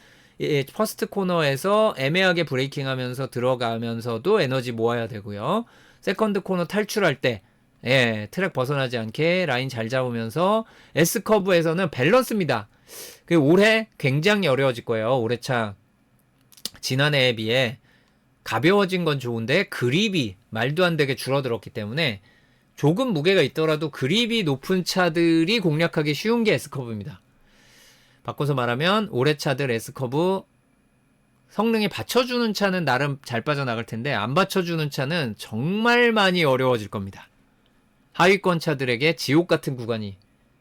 퍼스트 코너에서 애매하게 브레이킹 하면서 들어가면서도 에너지 모아야 되고요. 세컨드 코너 탈출할 때 트랙 벗어나지 않게 라인 잘 잡으면서 S커브에서는 밸런스입니다. 올해 굉장히 어려워질 거예요. 올해 차 지난해에 비해 가벼워진 건 좋은데 그립이 말도 안 되게 줄어들었기 때문에 조금 무게가 있더라도 그립이 높은 차들이 공략하기 쉬운 게 S커브입니다. 바꿔서 말하면 올해 차들 S커브 성능에 받쳐주는 차는 나름 잘 빠져나갈 텐데 안 받쳐주는 차는 정말 많이 어려워질 겁니다. 하위권 차들에게 지옥 같은 구간이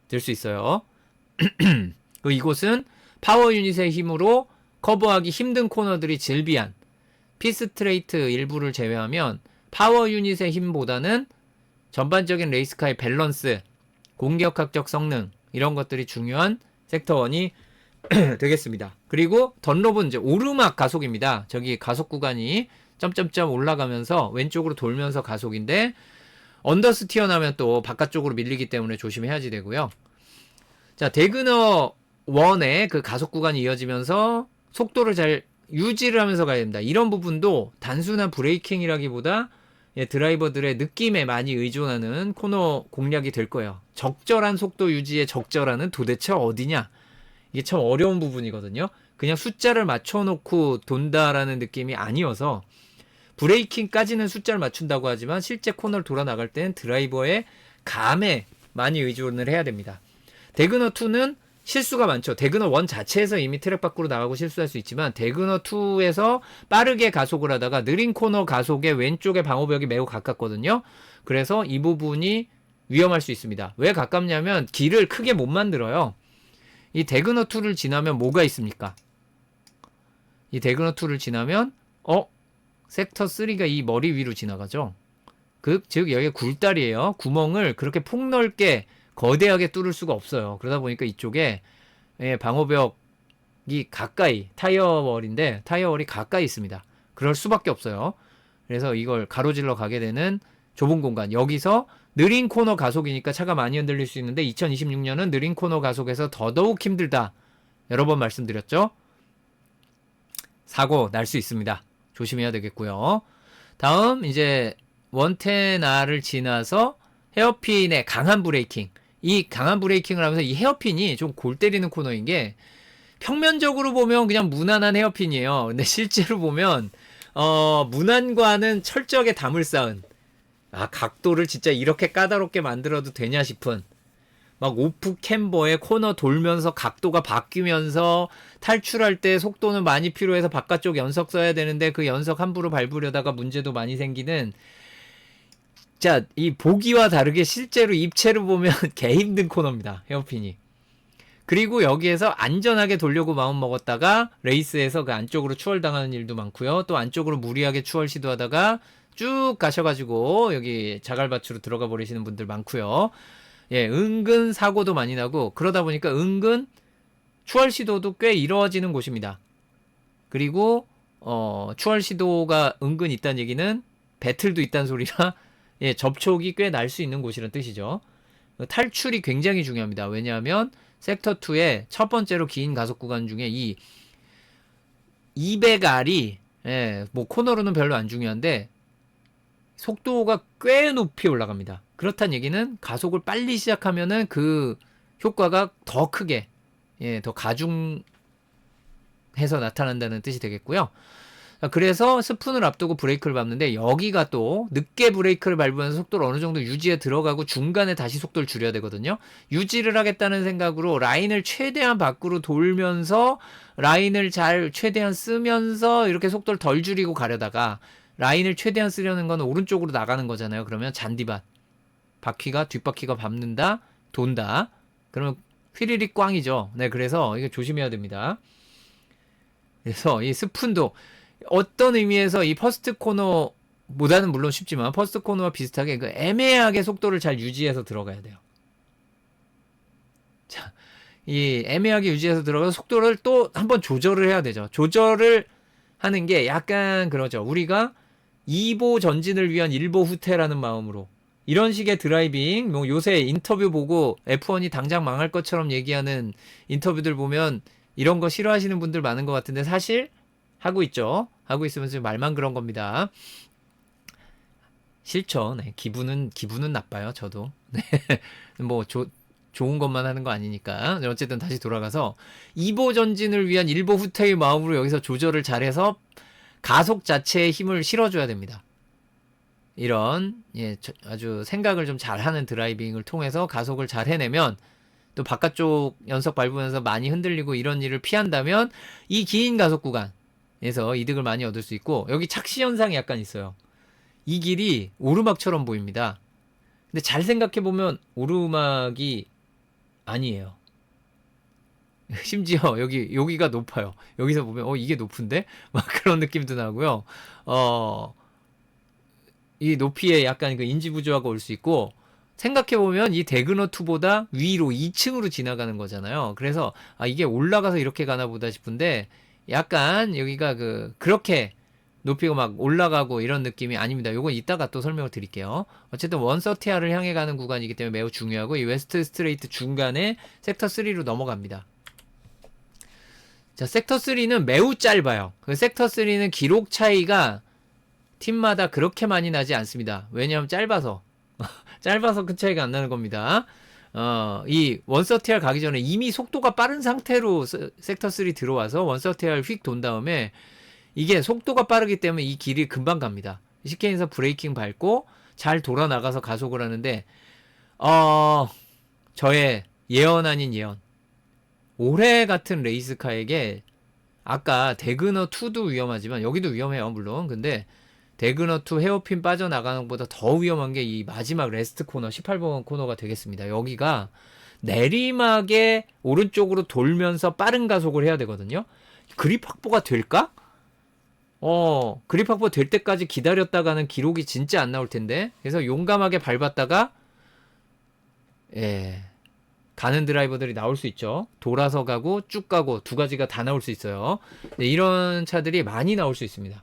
될 수 있어요. 이곳은 파워 유닛의 힘으로 커버하기 힘든 코너들이 즐비한 피스트레이트 일부를 제외하면 파워 유닛의 힘보다는 전반적인 레이스카의 밸런스, 공격학적 성능 이런 것들이 중요한 섹터 1이 되겠습니다. 그리고 던롭은 이제 오르막 가속입니다. 저기 가속 구간이 점점점 올라가면서 왼쪽으로 돌면서 가속인데 언더스티어 나면 또 바깥쪽으로 밀리기 때문에 조심해야지 되고요. 자, 대그너 1의 그 가속 구간이 이어지면서 속도를 잘 유지를 하면서 가야 됩니다. 이런 부분도 단순한 브레이킹이라기보다 드라이버들의 느낌에 많이 의존하는 코너 공략이 될 거예요. 적절한 속도 유지의 적절한은 도대체 어디냐? 이게 참 어려운 부분이거든요. 그냥 숫자를 맞춰놓고 돈다라는 느낌이 아니어서 브레이킹까지는 숫자를 맞춘다고 하지만 실제 코너를 돌아 나갈 때는 드라이버의 감에 많이 의존을 해야 됩니다. 대그너2는 실수가 많죠. 대그너1 자체에서 이미 트랙 밖으로 나가고 실수할 수 있지만 대그너2에서 빠르게 가속을 하다가 느린 코너 가속에 왼쪽에 방어벽이 매우 가깝거든요. 그래서 이 부분이 위험할 수 있습니다. 왜 가깝냐면 길을 크게 못 만들어요. 이 대그너2를 지나면 뭐가 있습니까? 이 대그너2를 지나면 섹터 3가 이 머리 위로 지나가죠. 즉 여기가 굴다리예요. 구멍을 그렇게 폭넓게 거대하게 뚫을 수가 없어요. 그러다 보니까 이쪽에 방어벽이 가까이 타이어월인데 타이어월이 가까이 있습니다. 그럴 수밖에 없어요. 그래서 이걸 가로질러 가게 되는 좁은 공간. 여기서 느린 코너 가속이니까 차가 많이 흔들릴 수 있는데 2026년은 느린 코너 가속에서 더더욱 힘들다. 여러 번 말씀드렸죠. 사고 날 수 있습니다. 조심해야 되겠고요. 다음 이제 110R을 지나서 헤어핀의 강한 브레이킹. 이 강한 브레이킹을 하면서 이 헤어핀이 좀 골 때리는 코너인 게 평면적으로 보면 그냥 무난한 헤어핀이에요. 근데 실제로 보면 무난과는 철저하게 담을 쌓은 각도를 진짜 이렇게 까다롭게 만들어도 되냐 싶은 막 오프 캠버에 코너 돌면서 각도가 바뀌면서 탈출할 때 속도는 많이 필요해서 바깥쪽 연석 써야 되는데 그 연석 함부로 밟으려다가 문제도 많이 생기는 자, 이 보기와 다르게 실제로 입체로 보면 개 힘든 코너입니다. 헤어핀이. 그리고 여기에서 안전하게 돌려고 마음 먹었다가 레이스에서 그 안쪽으로 추월당하는 일도 많고요. 또 안쪽으로 무리하게 추월 시도하다가 쭉 가셔가지고 여기 자갈밭으로 들어가 버리시는 분들 많고요. 은근 사고도 많이 나고 그러다 보니까 은근 추월 시도도 꽤 이루어지는 곳입니다. 그리고 추월 시도가 은근 있다는 얘기는 배틀도 있다는 소리라 접촉이 꽤 날 수 있는 곳이라는 뜻이죠. 탈출이 굉장히 중요합니다. 왜냐하면 섹터2의 첫 번째로 긴 가속 구간 중에 이 200R이 뭐 코너로는 별로 안 중요한데 속도가 꽤 높이 올라갑니다. 그렇다는 얘기는 가속을 빨리 시작하면은 그 효과가 더 크게 더 가중해서 나타난다는 뜻이 되겠고요. 그래서 스푼을 앞두고 브레이크를 밟는데 여기가 또 늦게 브레이크를 밟으면서 속도를 어느 정도 유지에 들어가고 중간에 다시 속도를 줄여야 되거든요. 유지를 하겠다는 생각으로 라인을 최대한 밖으로 돌면서 라인을 잘 최대한 쓰면서 이렇게 속도를 덜 줄이고 가려다가 라인을 최대한 쓰려는 건 오른쪽으로 나가는 거잖아요. 그러면 잔디밭 뒷바퀴가 밟는다 돈다 그러면 휘리릭 꽝이죠. 그래서 이거 조심해야 됩니다. 그래서 이 스푼도 어떤 의미에서 이 퍼스트 코너보다는 물론 쉽지만 퍼스트 코너와 비슷하게 그 애매하게 속도를 잘 유지해서 들어가야 돼요. 자, 이 애매하게 유지해서 들어가서 속도를 또 한번 조절을 해야 되죠. 조절을 하는 게 약간 그러죠. 우리가 2보 전진을 위한 1보 후퇴라는 마음으로 이런 식의 드라이빙, 뭐 요새 인터뷰 보고 F1이 당장 망할 것처럼 얘기하는 인터뷰들 보면 이런 거 싫어하시는 분들 많은 것 같은데 사실 하고 있죠. 하고 있으면서 말만 그런 겁니다. 싫죠. 기분은 나빠요. 저도. 뭐 좋은 것만 하는 거 아니니까. 어쨌든 다시 돌아가서 2보 전진을 위한 1보 후퇴의 마음으로 여기서 조절을 잘해서 가속 자체에 힘을 실어줘야 됩니다. 이런 아주 생각을 좀 잘하는 드라이빙을 통해서 가속을 잘 해내면 또 바깥쪽 연석 밟으면서 많이 흔들리고 이런 일을 피한다면 이 긴 가속 구간에서 이득을 많이 얻을 수 있고 여기 착시 현상이 약간 있어요. 이 길이 오르막처럼 보입니다. 근데 잘 생각해보면 오르막이 아니에요. 심지어 여기가 높아요. 여기서 보면 이게 높은데? 막 그런 느낌도 나고요. 이 높이에 약간 그 인지 부조화가 올 수 있고 생각해보면 이 대그너2보다 위로 2층으로 지나가는 거잖아요. 그래서 이게 올라가서 이렇게 가나 보다 싶은데 약간 여기가 그렇게 높이가 막 올라가고 이런 느낌이 아닙니다. 요건 이따가 또 설명을 드릴게요. 어쨌든 130R을 향해 가는 구간이기 때문에 매우 중요하고 이 웨스트 스트레이트 중간에 섹터 3로 넘어갑니다. 자, 섹터 3는 매우 짧아요. 섹터 3는 기록 차이가 팀마다 그렇게 많이 나지 않습니다. 왜냐하면 짧아서 짧아서 큰 차이가 안 나는 겁니다. 이 130R 가기 전에 이미 속도가 빠른 상태로 섹터 3 들어와서 130R 휙 돈 다음에 이게 속도가 빠르기 때문에 이 길이 금방 갑니다. CK에서 브레이킹 밟고 잘 돌아 나가서 가속을 하는데 저의 예언 아닌 예언. 올해 같은 레이스카에게 아까 대그너2도 위험하지만 여기도 위험해요 물론. 근데 대그너2 헤어핀 빠져나가는 것보다 더 위험한 게 이 마지막 레스트 코너 18번 코너가 되겠습니다. 여기가 내리막에 오른쪽으로 돌면서 빠른 가속을 해야 되거든요. 그립 확보가 될까? 그립 확보 될 때까지 기다렸다가는 기록이 진짜 안 나올 텐데. 그래서 용감하게 밟았다가 가는 드라이버들이 나올 수 있죠. 돌아서 가고 쭉 가고 두 가지가 다 나올 수 있어요. 이런 차들이 많이 나올 수 있습니다.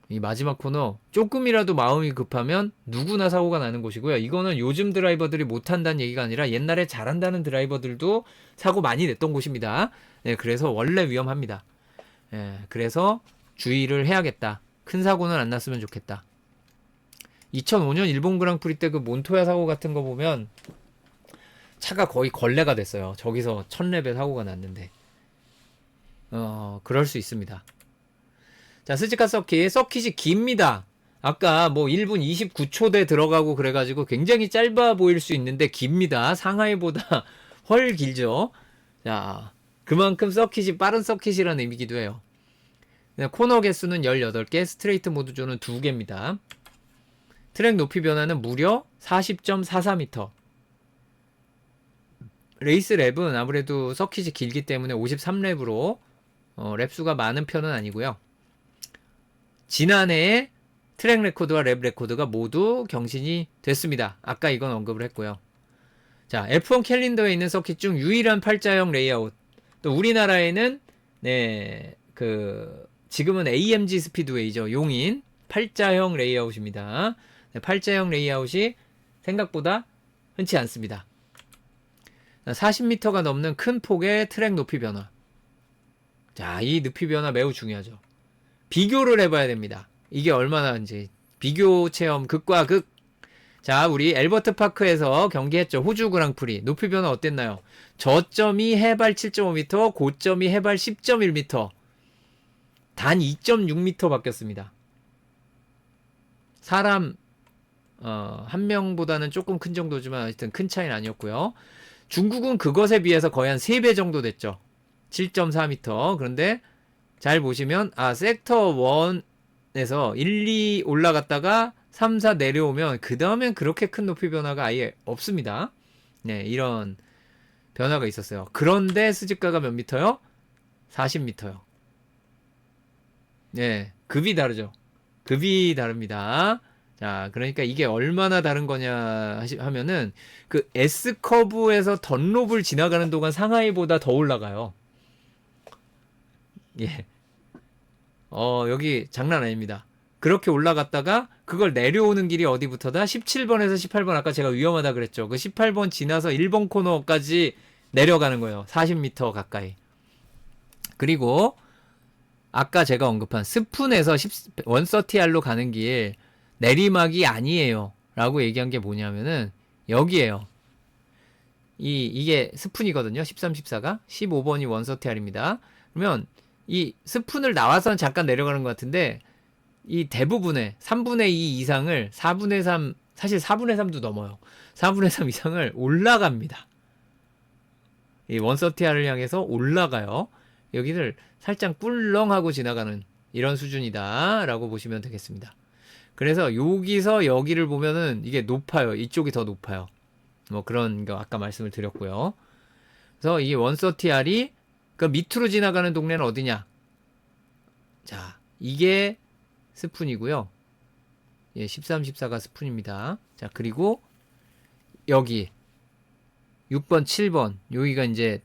이 마지막 코너 조금이라도 마음이 급하면 누구나 사고가 나는 곳이고요. 이거는 요즘 드라이버들이 못한다는 얘기가 아니라 옛날에 잘한다는 드라이버들도 사고 많이 냈던 곳입니다. 그래서 원래 위험합니다. 그래서 주의를 해야겠다. 큰 사고는 안 났으면 좋겠다. 2005년 일본 그랑프리 때 그 몬토야 사고 같은 거 보면 차가 거의 걸레가 됐어요. 저기서 1000렙의 사고가 났는데 그럴 수 있습니다. 자, 스즈카 서킷이 깁니다. 아까 뭐 1분 29초대 들어가고 그래가지고 굉장히 짧아 보일 수 있는데 깁니다. 상하이보다 훨 길죠. 자, 그만큼 서킷이 빠른 서킷이라는 의미기도 해요. 코너 개수는 18개, 스트레이트 모드조는 2개입니다. 트랙 높이 변화는 무려 40.44m. 레이스 랩은 아무래도 서킷이 길기 때문에 53랩으로 랩수가 많은 편은 아니고요. 지난해에 트랙 레코드와 랩 레코드가 모두 경신이 됐습니다. 아까 이건 언급을 했고요. 자, F1 캘린더에 있는 서킷 중 유일한 팔자형 레이아웃. 또 우리나라에는 지금은 AMG 스피드웨이죠. 용인 팔자형 레이아웃입니다. 팔자형 레이아웃이 생각보다 흔치 않습니다. 40m가 넘는 큰 폭의 트랙 높이 변화. 자, 이 높이 변화 매우 중요하죠. 비교를 해봐야 됩니다. 이게 얼마나인지. 비교 체험 극과 극. 자, 우리 엘버트 파크에서 경기했죠. 호주 그랑프리. 높이 변화 어땠나요? 저점이 해발 7.5m, 고점이 해발 10.1m. 단 2.6m 바뀌었습니다. 사람 한 명보다는 조금 큰 정도지만 하여튼 큰 차이는 아니었고요. 중국은 그것에 비해서 거의 한 3배 정도 됐죠. 7.4m. 그런데 잘 보시면 섹터 1에서 1, 2 올라갔다가 3, 4 내려오면 그 다음엔 그렇게 큰 높이 변화가 아예 없습니다. 네, 이런 변화가 있었어요. 그런데 스즈카가 몇 미터요? 40m요. 네, 급이 다르죠. 급이 다릅니다. 자, 그러니까 이게 얼마나 다른 거냐 하면은 그 S커브에서 던롭을 지나가는 동안 상하이보다 더 올라가요. 예. 여기 장난 아닙니다. 그렇게 올라갔다가 그걸 내려오는 길이 어디부터다? 17번에서 18번 아까 제가 위험하다 그랬죠. 그 18번 지나서 1번 코너까지 내려가는 거예요. 40m 가까이. 그리고 아까 제가 언급한 스푼에서 130R로 가는 길 내리막이 아니에요. 라고 얘기한 게 뭐냐면은 여기에요. 이게 스푼이거든요. 13, 14가. 15번이 130R입니다. 그러면 이 스푼을 나와서는 잠깐 내려가는 것 같은데 이 대부분의 3분의 2 이상을 4분의 3 사실 4분의 3도 넘어요. 4분의 3 이상을 올라갑니다. 이 130R을 향해서 올라가요. 여기를 살짝 꿀렁하고 지나가는 이런 수준이다 라고 보시면 되겠습니다. 그래서 여기서 여기를 보면은 이게 높아요. 이쪽이 더 높아요. 뭐 그런 거 아까 말씀을 드렸고요. 그래서 이 130R이 그 밑으로 지나가는 동네는 어디냐? 자, 이게 스푼이고요. 예, 13, 14가 스푼입니다. 자, 그리고 여기 6번, 7번 여기가 이제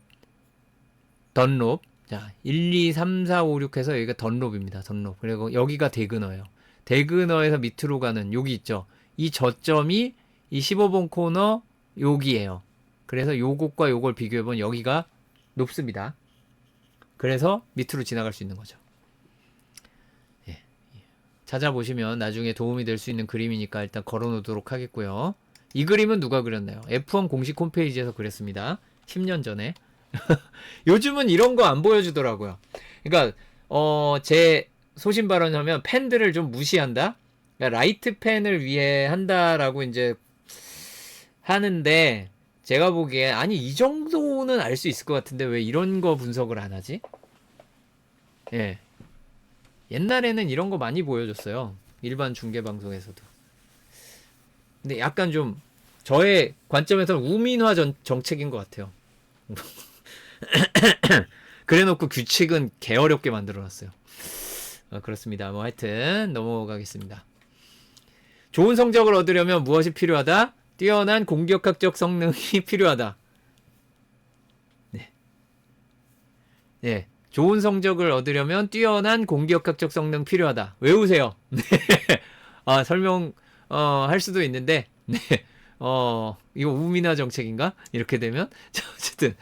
던롭. 자, 1, 2, 3, 4, 5, 6 해서 여기가 던롭입니다. 던롭. 그리고 여기가 대그너예요. 대그너에서 밑으로 가는 여기 있죠. 이 저점이 이 15번 코너 여기에요. 그래서 요것과 요걸 비교해보면 여기가 높습니다. 그래서 밑으로 지나갈 수 있는 거죠. 예. 찾아보시면 나중에 도움이 될 수 있는 그림이니까 일단 걸어놓도록 하겠고요. 이 그림은 누가 그렸나요? F1 공식 홈페이지에서 그렸습니다. 10년 전에. 요즘은 이런 거 안 보여주더라고요. 그러니까 제 소신 발언하면 팬들을 좀 무시한다. 그러니까 라이트 팬을 위해 한다라고 이제 하는데 제가 보기에 아니 이 정도는 알 수 있을 것 같은데 왜 이런 거 분석을 안 하지? 예. 옛날에는 이런 거 많이 보여줬어요. 일반 중계 방송에서도. 근데 약간 좀 저의 관점에서는 우민화 정책인 것 같아요. 그래놓고 규칙은 개어렵게 만들어놨어요. 그렇습니다. 뭐 하여튼 넘어가겠습니다. 좋은 성적을 얻으려면 무엇이 필요하다? 뛰어난 공격학적 성능이 필요하다. 네. 네. 좋은 성적을 얻으려면 뛰어난 공격학적 성능 필요하다. 외우세요. 네. 아, 설명 할 수도 있는데 네. 이거 우민화 정책인가? 이렇게 되면 자, 어쨌든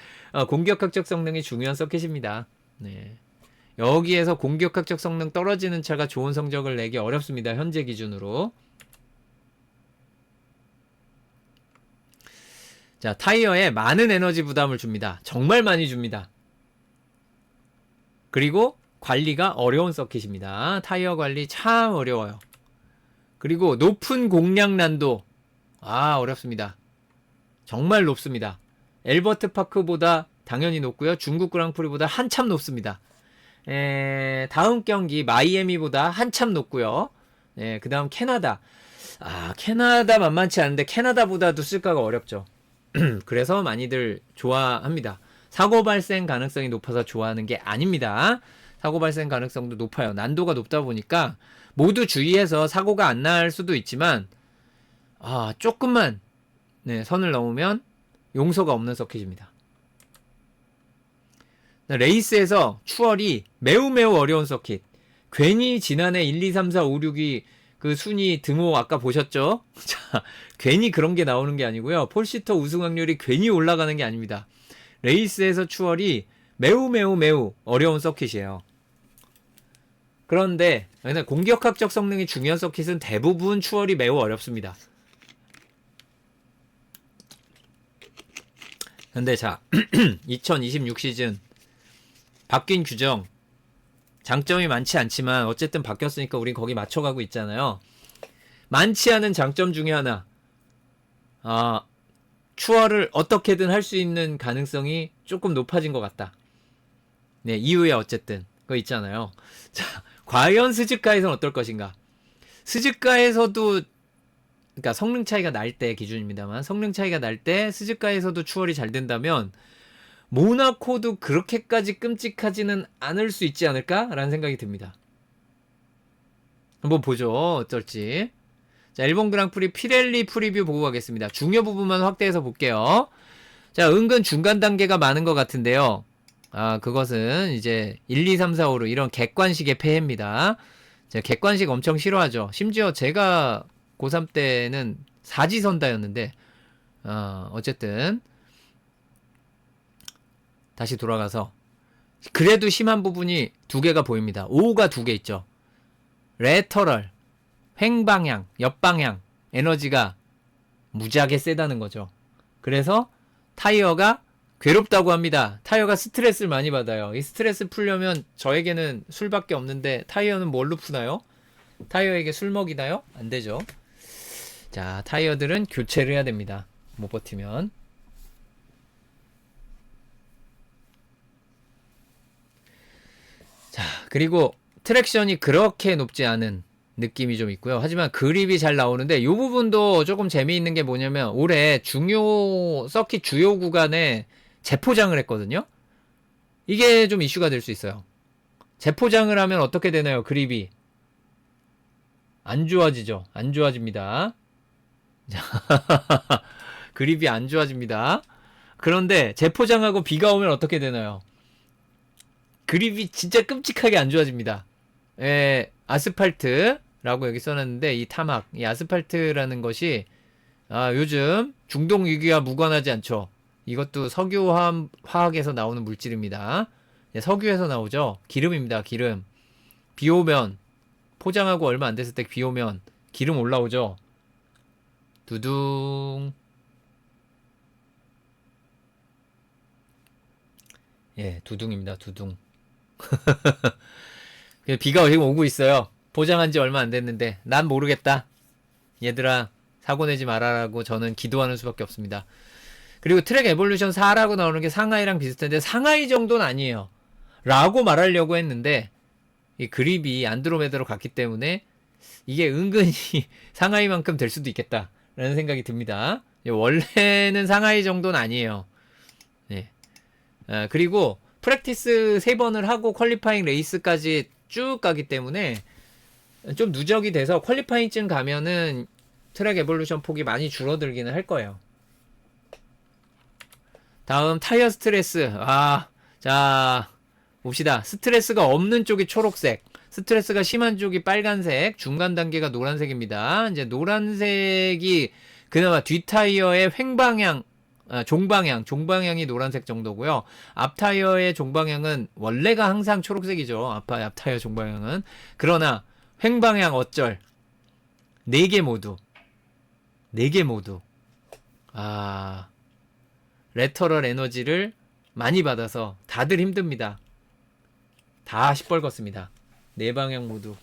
공격학적 성능이 중요한 서킷입니다. 네. 여기에서 공격학적 성능 떨어지는 차가 좋은 성적을 내기 어렵습니다. 현재 기준으로. 자, 타이어에 많은 에너지 부담을 줍니다. 정말 많이 줍니다. 그리고 관리가 어려운 서킷입니다. 타이어 관리 참 어려워요. 그리고 높은 공략 난도. 어렵습니다. 정말 높습니다. 엘버트 파크보다 당연히 높고요. 중국 그랑프리보다 한참 높습니다. 다음 경기 마이애미보다 한참 높고요. 그 다음 캐나다. 캐나다 만만치 않은데 캐나다보다도 쓸까가 어렵죠. 그래서 많이들 좋아합니다. 사고 발생 가능성이 높아서 좋아하는 게 아닙니다. 사고 발생 가능성도 높아요. 난도가 높다 보니까 모두 주의해서 사고가 안 날 수도 있지만 조금만 선을 넘으면 용서가 없는 서킷입니다. 레이스에서 추월이 매우 어려운 서킷. 괜히 지난해 1, 2, 3, 4, 5, 6이 그 순위 등호 아까 보셨죠? 자, 괜히 그런 게 나오는 게 아니고요. 폴시터 우승 확률이 괜히 올라가는 게 아닙니다. 레이스에서 추월이 매우 어려운 서킷이에요. 그런데 공격학적 성능이 중요한 서킷은 대부분 추월이 매우 어렵습니다. 근데 자, 2026 시즌 바뀐 규정 장점이 많지 않지만 어쨌든 바뀌었으니까 우린 거기 맞춰가고 있잖아요. 많지 않은 장점 중에 하나, 추월을 어떻게든 할 수 있는 가능성이 조금 높아진 것 같다. 네, 이후에 어쨌든 그거 있잖아요. 자, 과연 스즈카에서는 어떨 것인가? 스즈카에서도 그러니까 성능 차이가 날 때 기준입니다만 성능 차이가 날 때 스즈카에서도 추월이 잘 된다면 모나코도 그렇게까지 끔찍하지는 않을 수 있지 않을까라는 생각이 듭니다. 한번 보죠. 어떨지. 자, 일본 그랑프리 피렐리 프리뷰 보고 가겠습니다. 중요 부분만 확대해서 볼게요. 자, 은근 중간 단계가 많은 것 같은데요. 그것은 이제 1, 2, 3, 4, 5로 이런 객관식의 폐해입니다. 제가 객관식 엄청 싫어하죠. 심지어 제가 고3 때는 사지선다였는데, 어쨌든, 다시 돌아가서, 그래도 심한 부분이 두 개가 보입니다. 5가 두 개 있죠. 레터럴, 횡방향, 옆방향, 에너지가 무지하게 세다는 거죠. 그래서 타이어가 괴롭다고 합니다. 타이어가 스트레스를 많이 받아요. 이 스트레스 풀려면 저에게는 술밖에 없는데 타이어는 뭘로 푸나요? 타이어에게 술 먹이나요? 안 되죠. 자, 타이어들은 교체를 해야 됩니다. 못 버티면. 자, 그리고 트랙션이 그렇게 높지 않은 느낌이 좀 있고요. 하지만 그립이 잘 나오는데 이 부분도 조금 재미있는 게 뭐냐면 올해 중요 서킷 주요 구간에 재포장을 했거든요. 이게 좀 이슈가 될 수 있어요. 재포장을 하면 어떻게 되나요? 그립이 안 좋아지죠. 안 좋아집니다. 그립이 안 좋아집니다. 그런데 재포장하고 비가 오면 어떻게 되나요? 그립이 진짜 끔찍하게 안 좋아집니다. 아스팔트라고 여기 써놨는데 이 타막, 이 아스팔트라는 것이 요즘 중동 위기와 무관하지 않죠. 이것도 석유화학에서 나오는 물질입니다. 석유에서 나오죠. 기름입니다. 기름. 비 오면 포장하고 얼마 안 됐을 때 비 오면 기름 올라오죠. 두둥. 예, 두둥입니다. 두둥. 비가 지금 오고 있어요. 포장한 지 얼마 안 됐는데 난 모르겠다. 얘들아 사고 내지 말아라고 저는 기도하는 수밖에 없습니다. 그리고 트랙 에볼루션 4라고 나오는 게 상하이랑 비슷한데 상하이 정도는 아니에요. 라고 말하려고 했는데 이 그립이 안드로메다로 갔기 때문에 이게 은근히 상하이만큼 될 수도 있겠다 라는 생각이 듭니다. 원래는 상하이 정도는 아니에요. 네. 그리고 프랙티스 3번을 하고 퀄리파잉 레이스까지 쭉 가기 때문에 좀 누적이 돼서 퀄리파잉쯤 가면은 트랙 에볼루션 폭이 많이 줄어들기는 할 거예요. 다음 타이어 스트레스. 자 봅시다. 스트레스가 없는 쪽이 초록색, 스트레스가 심한 쪽이 빨간색, 중간 단계가 노란색입니다. 이제 노란색이 그나마 뒷 타이어의 횡방향, 종방향이 노란색 정도고요. 앞 타이어의 종방향은 원래가 항상 초록색이죠. 앞 타이어 종방향은. 그러나 횡방향 어쩔. 4개 모두. 레터럴 에너지를 많이 받아서 다들 힘듭니다. 다 시뻘겋습니다. 4방향 모두.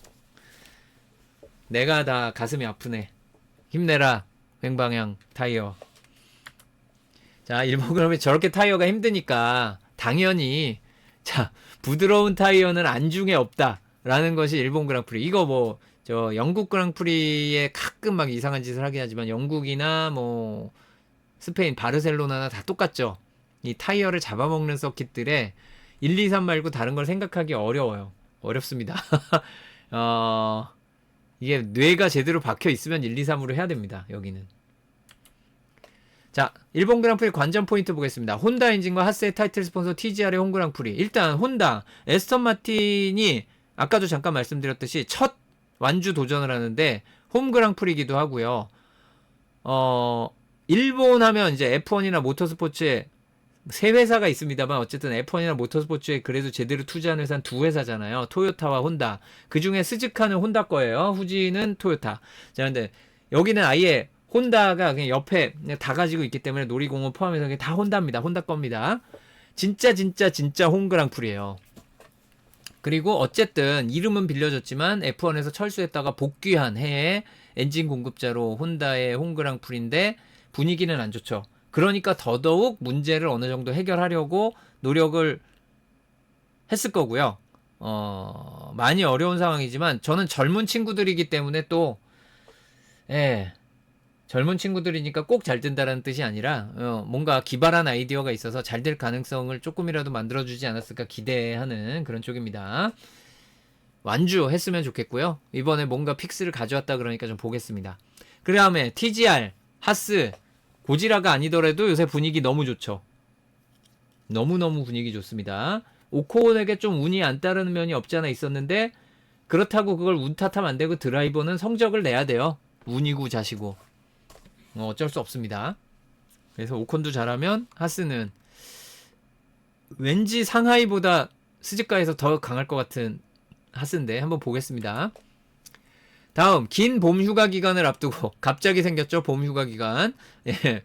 내가 다 가슴이 아프네. 힘내라. 횡방향 타이어. 자, 일본 그러면 저렇게 타이어가 힘드니까 당연히 자, 부드러운 타이어는 안중에 없다. 라는 것이 일본 그랑프리. 이거 영국 그랑프리에 가끔 막 이상한 짓을 하긴 하지만 영국이나 스페인 바르셀로나나 다 똑같죠. 이 타이어를 잡아먹는 서킷들에 1, 2, 3 말고 다른 걸 생각하기 어려워요. 어렵습니다. 이게 뇌가 제대로 박혀 있으면 1, 2, 3으로 해야 됩니다. 여기는. 자, 일본 그랑프리 관전 포인트 보겠습니다. 혼다 엔진과 하스의 타이틀 스폰서 TGR의 홈 그랑프리. 일단 혼다, 에스턴 마틴이 아까도 잠깐 말씀드렸듯이 첫 완주 도전을 하는데 홈 그랑프리기도 하고요. 일본 하면 이제 F1이나 모터스포츠에 세 회사가 있습니다만 어쨌든 F1이나 모터스포츠에 그래도 제대로 투자한 회사는 2회사잖아요. 토요타와 혼다. 그 중에 스즈카는 혼다 거예요. 후지는 토요타. 자, 근데 여기는 아예 혼다가 그냥 옆에 그냥 다 가지고 있기 때문에 놀이공원 포함해서 그냥 다 혼다입니다. 혼다 겁니다. 진짜 홈 그랑프리예요. 그리고 어쨌든 이름은 빌려줬지만 F1에서 철수했다가 복귀한 해에 엔진 공급자로 혼다의 홈 그랑프리인데 분위기는 안 좋죠. 그러니까 더더욱 문제를 어느 정도 해결하려고 노력을 했을 거고요. 많이 어려운 상황이지만 저는 젊은 친구들이기 때문에 또 젊은 친구들이니까 꼭 잘 된다라는 뜻이 아니라 뭔가 기발한 아이디어가 있어서 잘 될 가능성을 조금이라도 만들어주지 않았을까 기대하는 그런 쪽입니다. 완주했으면 좋겠고요. 이번에 뭔가 픽스를 가져왔다 그러니까 좀 보겠습니다. 그 다음에 TGR, 하스, 고지라가 아니더라도 요새 분위기 너무 좋죠. 너무너무 분위기 좋습니다. 오콘에게 좀 운이 안 따르는 면이 없지 않아 있었는데 그렇다고 그걸 운 탓하면 안 되고 드라이버는 성적을 내야 돼요. 운이고 자시고. 어쩔 수 없습니다. 그래서 오콘도 잘하면 하스는 왠지 상하이보다 스즈카에서 더 강할 것 같은 하스인데 한번 보겠습니다. 다음 긴 봄 휴가 기간을 앞두고 갑자기 생겼죠. 봄 휴가 기간. 예.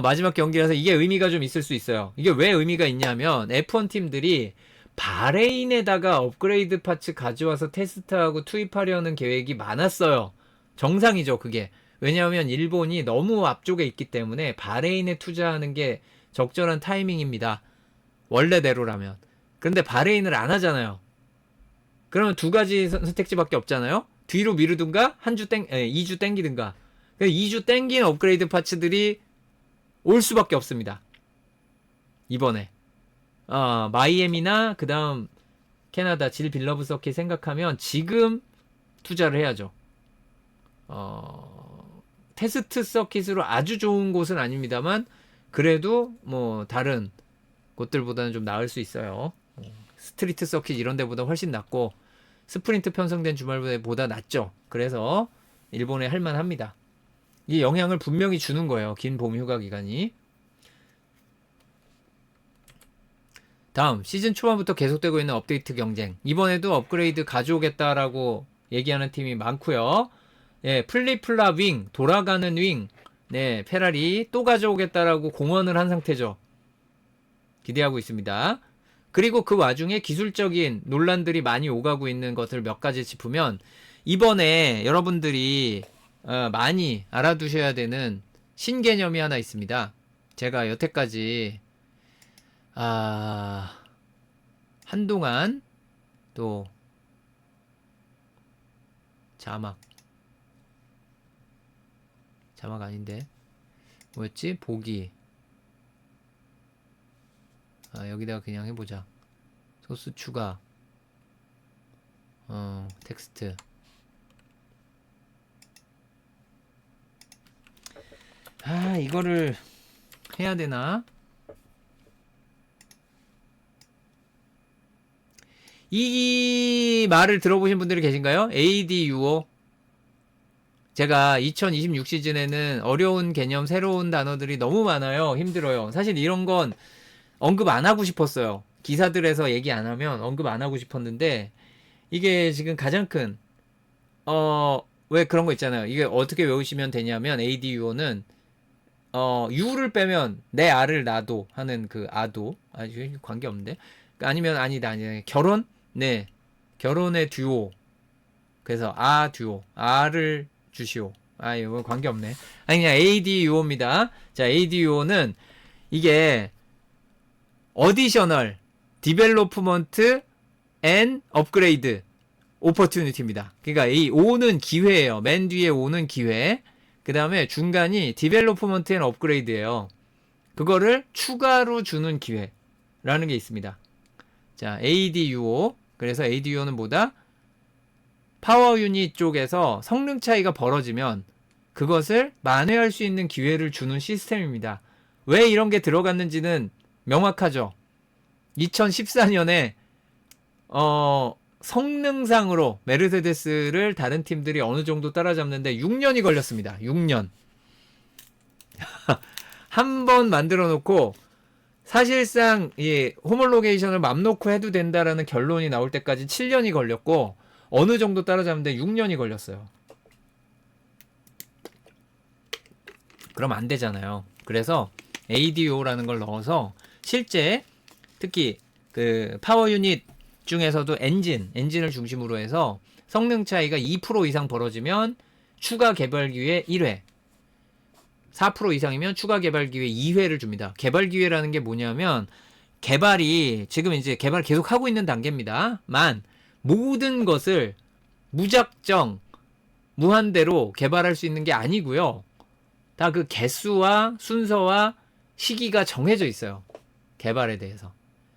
마지막 경기라서 이게 의미가 좀 있을 수 있어요. 이게 왜 의미가 있냐면 F1 팀들이 바레인에다가 업그레이드 파츠 가져와서 테스트하고 투입하려는 계획이 많았어요. 정상이죠, 그게. 왜냐하면 일본이 너무 앞쪽에 있기 때문에 바레인에 투자하는 게 적절한 타이밍입니다. 원래대로라면. 그런데 바레인을 안 하잖아요. 그러면 두 가지 선택지밖에 없잖아요. 뒤로 미루든가 2주 땡기든가. 2주 땡긴 업그레이드 파츠들이 올 수밖에 없습니다. 이번에 마이애미나 그 다음 캐나다 질 빌러브 서킷 생각하면 지금 투자를 해야죠. 테스트 서킷으로 아주 좋은 곳은 아닙니다만 그래도 다른 곳들보다는 좀 나을 수 있어요. 스트리트 서킷 이런 데보다 훨씬 낫고 스프린트 편성된 주말보다 낫죠. 그래서 일본에 할만합니다. 이 영향을 분명히 주는 거예요. 긴 봄 휴가 기간이. 다음 시즌 초반부터 계속되고 있는 업데이트 경쟁. 이번에도 업그레이드 가져오겠다라고 얘기하는 팀이 많고요. 예, 플리플라 윙, 돌아가는 윙. 네, 페라리 또 가져오겠다라고 공언을 한 상태죠. 기대하고 있습니다. 그리고 그 와중에 기술적인 논란들이 많이 오가고 있는 것을 몇 가지 짚으면 이번에 여러분들이 많이 알아두셔야 되는 신개념이 하나 있습니다. 제가 여태까지 한동안 또 자막 아닌데 뭐였지? 보기 여기다가 그냥 해보자. 소스 추가 텍스트 이거를 해야 되나? 이 말을 들어보신 분들이 계신가요? ADUO. 제가 2026 시즌에는 어려운 개념, 새로운 단어들이 너무 많아요. 힘들어요. 사실 이런 건 언급 안 하고 싶었어요. 기사들에서 얘기 안 하면 언급 안 하고 싶었는데 이게 지금 가장 큰 왜 그런 거 있잖아요. 이게 어떻게 외우시면 되냐면 ADUO는 U를 빼면 내 알을 나도 하는 그 아도 관계 없는데 아니면 아니다 결혼 네 결혼의 듀오 그래서 듀오 R을 주시오 이거 관계 없네 그냥 ADUO입니다. 자 ADUO는 이게 어디셔널 디벨로프먼트 앤 업그레이드 오퍼튜니티입니다. 그러니까 이 O는 기회예요. 맨 뒤에 O는 기회. 그 다음에 중간이 디벨로프먼트 앤 업그레이드예요. 그거를 추가로 주는 기회라는 게 있습니다. 자, ADUO. 그래서 ADUO는 뭐다? 파워 유닛 쪽에서 성능 차이가 벌어지면 그것을 만회할 수 있는 기회를 주는 시스템입니다. 왜 이런 게 들어갔는지는 명확하죠. 2014년에 성능상으로 메르세데스를 다른 팀들이 어느 정도 따라잡는데 6년이 걸렸습니다. 6년. 한 번 만들어 놓고 사실상 이 호몰로게이션을 맘 놓고 해도 된다라는 결론이 나올 때까지 7년이 걸렸고 어느 정도 따라잡는데 6년이 걸렸어요. 그럼 안 되잖아요. 그래서 ADO라는 걸 넣어서 실제 특히 그 파워 유닛 중에서도 엔진을 중심으로 해서 성능 차이가 2% 이상 벌어지면 추가 개발 기회 1회, 4% 이상이면 추가 개발 기회 2회를 줍니다. 개발 기회라는 게 뭐냐면 개발이 지금 이제 개발 계속 하고 있는 단계입니다. 모든 것을 무작정 무한대로 개발할 수 있는 게 아니고요. 다 그 개수와 순서와 시기가 정해져 있어요. 개발에 대해서.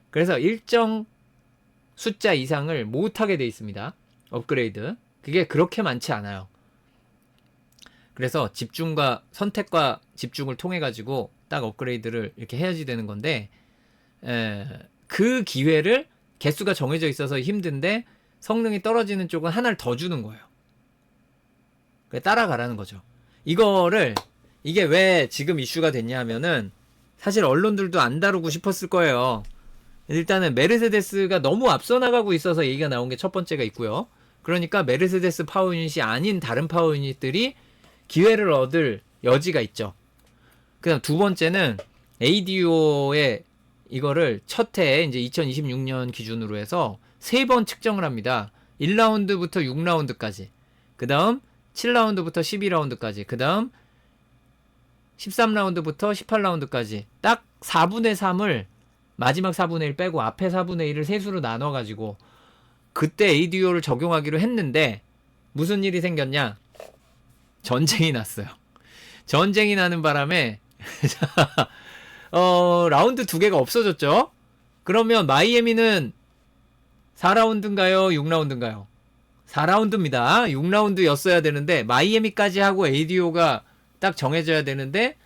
그래서 일정 숫자 이상을 못하게 돼 있습니다. 업그레이드. 그게 그렇게 많지 않아요. 그래서 선택과 집중을 통해 가지고 딱 업그레이드를 이렇게 해야지 되는 건데 그 기회를 개수가 정해져 있어서 힘든데 성능이 떨어지는 쪽은 하나를 더 주는 거예요. 따라가라는 거죠. 이게 왜 지금 이슈가 됐냐 하면은 사실 언론들도 안 다루고 싶었을 거예요. 일단은 메르세데스가 너무 앞서 나가고 있어서 얘기가 나온 게 첫 번째가 있고요. 그러니까 메르세데스 파워 유닛이 아닌 다른 파워 유닛들이 기회를 얻을 여지가 있죠. 그다음 두 번째는 ADO의 이거를 첫 해에 이제 2026년 기준으로 해서 3번 측정을 합니다. 1라운드부터 6라운드까지. 그다음 7라운드부터 12라운드까지. 그다음 13라운드부터 18라운드까지. 딱 4분의 3을 마지막 4분의 1 빼고 앞에 4분의 1을 세수로 나눠가지고 그때 ADO를 적용하기로 했는데 무슨 일이 생겼냐? 전쟁이 났어요. 전쟁이 나는 바람에 라운드 2개가 없어졌죠? 그러면 마이애미는 4라운드인가요? 6라운드인가요? 4라운드입니다. 6라운드였어야 되는데 마이애미까지 하고 ADO가 딱 정해져야 되는데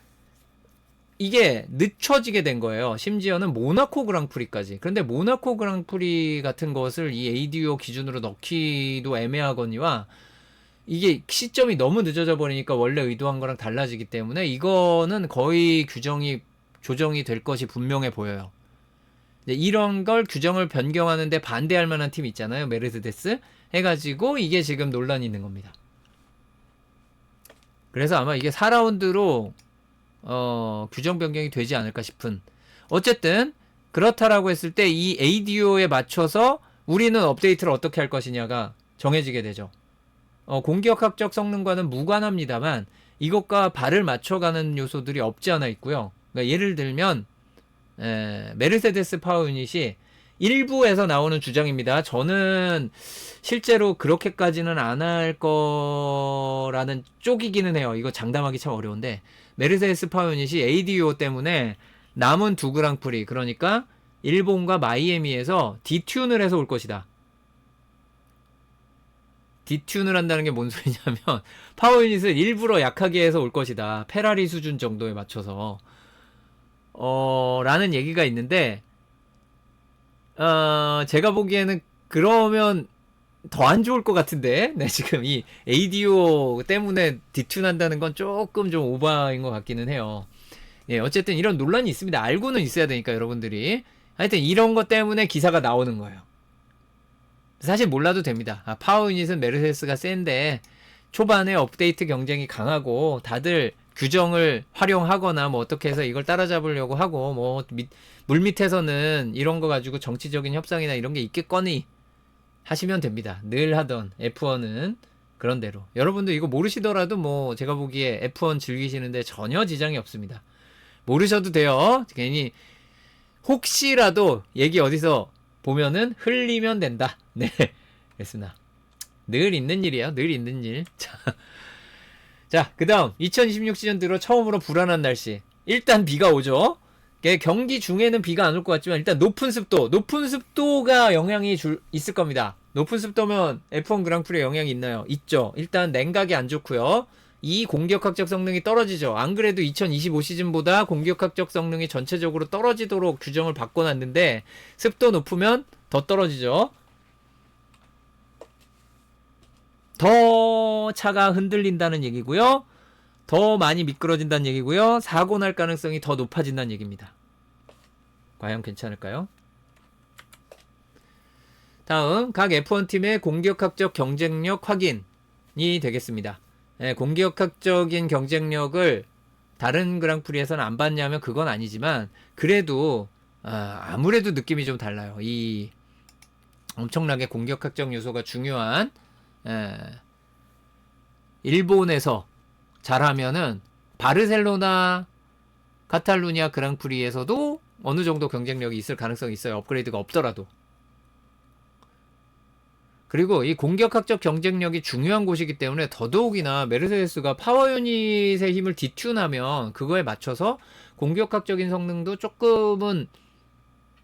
이게 늦춰지게 된 거예요. 심지어는 모나코 그랑프리까지. 그런데 모나코 그랑프리 같은 것을 이 ADO 기준으로 넣기도 애매하거니와 이게 시점이 너무 늦어져 버리니까 원래 의도한 거랑 달라지기 때문에 이거는 거의 조정이 될 것이 분명해 보여요. 이런 걸 규정을 변경하는데 반대할 만한 팀 있잖아요. 메르세데스. 해가지고 이게 지금 논란이 있는 겁니다. 그래서 아마 이게 4라운드로 규정 변경이 되지 않을까 싶은. 어쨌든 그렇다라고 했을 때 이 ADO에 맞춰서 우리는 업데이트를 어떻게 할 것이냐가 정해지게 되죠. 공격학적 성능과는 무관합니다만 이것과 발을 맞춰가는 요소들이 없지 않아 있고요. 그러니까 예를 들면 메르세데스 파워 유닛이 일부에서 나오는 주장입니다. 저는 실제로 그렇게까지는 안 할 거라는 쪽이기는 해요. 이거 장담하기 참 어려운데 메르세데스 파워 유닛이 ADO 때문에 남은 두 그랑프리, 그러니까 일본과 마이애미에서 디튠을 해서 올 것이다. 디튠을 한다는 게 뭔 소리냐면 파워 유닛을 일부러 약하게 해서 올 것이다. 페라리 수준 정도에 맞춰서 라는 얘기가 있는데 제가 보기에는 그러면 더 안 좋을 것 같은데. 네, 지금 이 ADO 때문에 디튠한다는 건 조금 좀 오버인 것 같기는 해요. 예, 어쨌든 이런 논란이 있습니다. 알고는 있어야 되니까 여러분들이. 하여튼 이런 것 때문에 기사가 나오는 거예요. 사실 몰라도 됩니다. 파워 유닛은 메르세데스가 센데 초반에 업데이트 경쟁이 강하고 다들 규정을 활용하거나 뭐 어떻게 해서 이걸 따라잡으려고 하고 뭐 물밑에서는 이런 거 가지고 정치적인 협상이나 이런 게 있겠거니 하시면 됩니다. 늘 하던 F1은 그런 대로. 여러분도 이거 모르시더라도 뭐 제가 보기에 F1 즐기시는데 전혀 지장이 없습니다. 모르셔도 돼요. 괜히 혹시라도 얘기 어디서 보면은 흘리면 된다. 네, 그랬습니다. 늘 있는 일이에요. 늘 있는 일. 자, 그 다음 2026 시즌 들어 처음으로 불안한 날씨. 일단 비가 오죠. 경기 중에는 비가 안 올 것 같지만 일단 높은 습도가 영향이 있을 겁니다. 높은 습도면 F1 그랑프리에 영향이 있나요? 있죠. 일단 냉각이 안 좋고요. 이 공격학적 성능이 떨어지죠. 안 그래도 2025 시즌보다 공격학적 성능이 전체적으로 떨어지도록 규정을 바꿔놨는데 습도 높으면 더 떨어지죠. 더 차가 흔들린다는 얘기고요. 더 많이 미끄러진다는 얘기고요. 사고 날 가능성이 더 높아진다는 얘기입니다. 과연 괜찮을까요? 다음 각 F1 팀의 공격학적 경쟁력 확인이 되겠습니다. 네, 공격학적인 경쟁력을 다른 그랑프리에서는 안 봤냐면 그건 아니지만 그래도 아무래도 느낌이 좀 달라요. 이 엄청나게 공격학적 요소가 중요한 일본에서 잘하면은 바르셀로나 카탈루냐 그랑프리에서도 어느 정도 경쟁력이 있을 가능성이 있어요. 업그레이드가 없더라도. 그리고 이 공격학적 경쟁력이 중요한 곳이기 때문에 더더욱이나 메르세데스가 파워 유닛의 힘을 디튠하면 그거에 맞춰서 공격학적인 성능도 조금은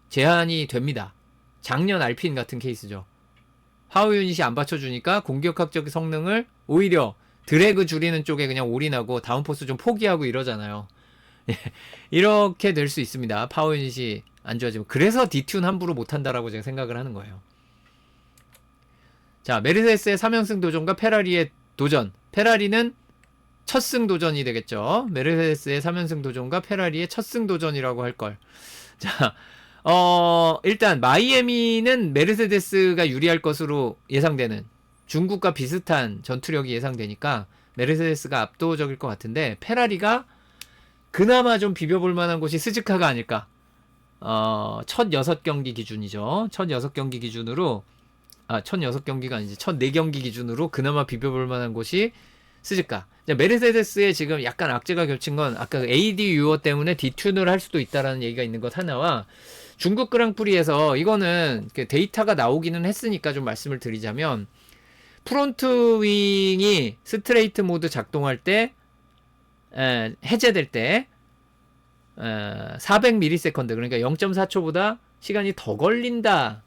제한이 됩니다. 작년 알핀 같은 케이스죠. 파워 유닛이 안 받쳐주니까 공격학적 성능을 오히려 드래그 줄이는 쪽에 그냥 올인하고 다운포스 좀 포기하고 이러잖아요. 이렇게 될 수 있습니다. 파워 유닛이 안 좋아지면. 그래서 디튠 함부로 못한다라고 제가 생각을 하는 거예요. 자, 메르세데스의 3연승 도전과 페라리의 도전. 페라리는 첫승 도전이 되겠죠. 메르세데스의 3연승 도전과 페라리의 첫승 도전이라고 할걸. 자, 일단 마이애미는 메르세데스가 유리할 것으로 예상되는, 중국과 비슷한 전투력이 예상되니까 메르세데스가 압도적일 것 같은데, 페라리가 그나마 좀 비벼볼 만한 곳이 스즈카가 아닐까. 첫 6경기 기준이죠. 첫 6경기 기준으로, 첫 6경기가 아니지, 첫 4경기 기준으로 그나마 비벼볼 만한 곳이 스즈카. 메르세데스에 지금 약간 악재가 겹친 건 아까 AD 유어 때문에 디튠을 할 수도 있다라는 얘기가 있는 것 하나와, 중국 그랑프리에서 이거는 데이터가 나오기는 했으니까 좀 말씀을 드리자면, 프론트 윙이 스트레이트 모드 작동할 때 해제될 때 400ms, 그러니까 0.4초보다 시간이 더 걸린다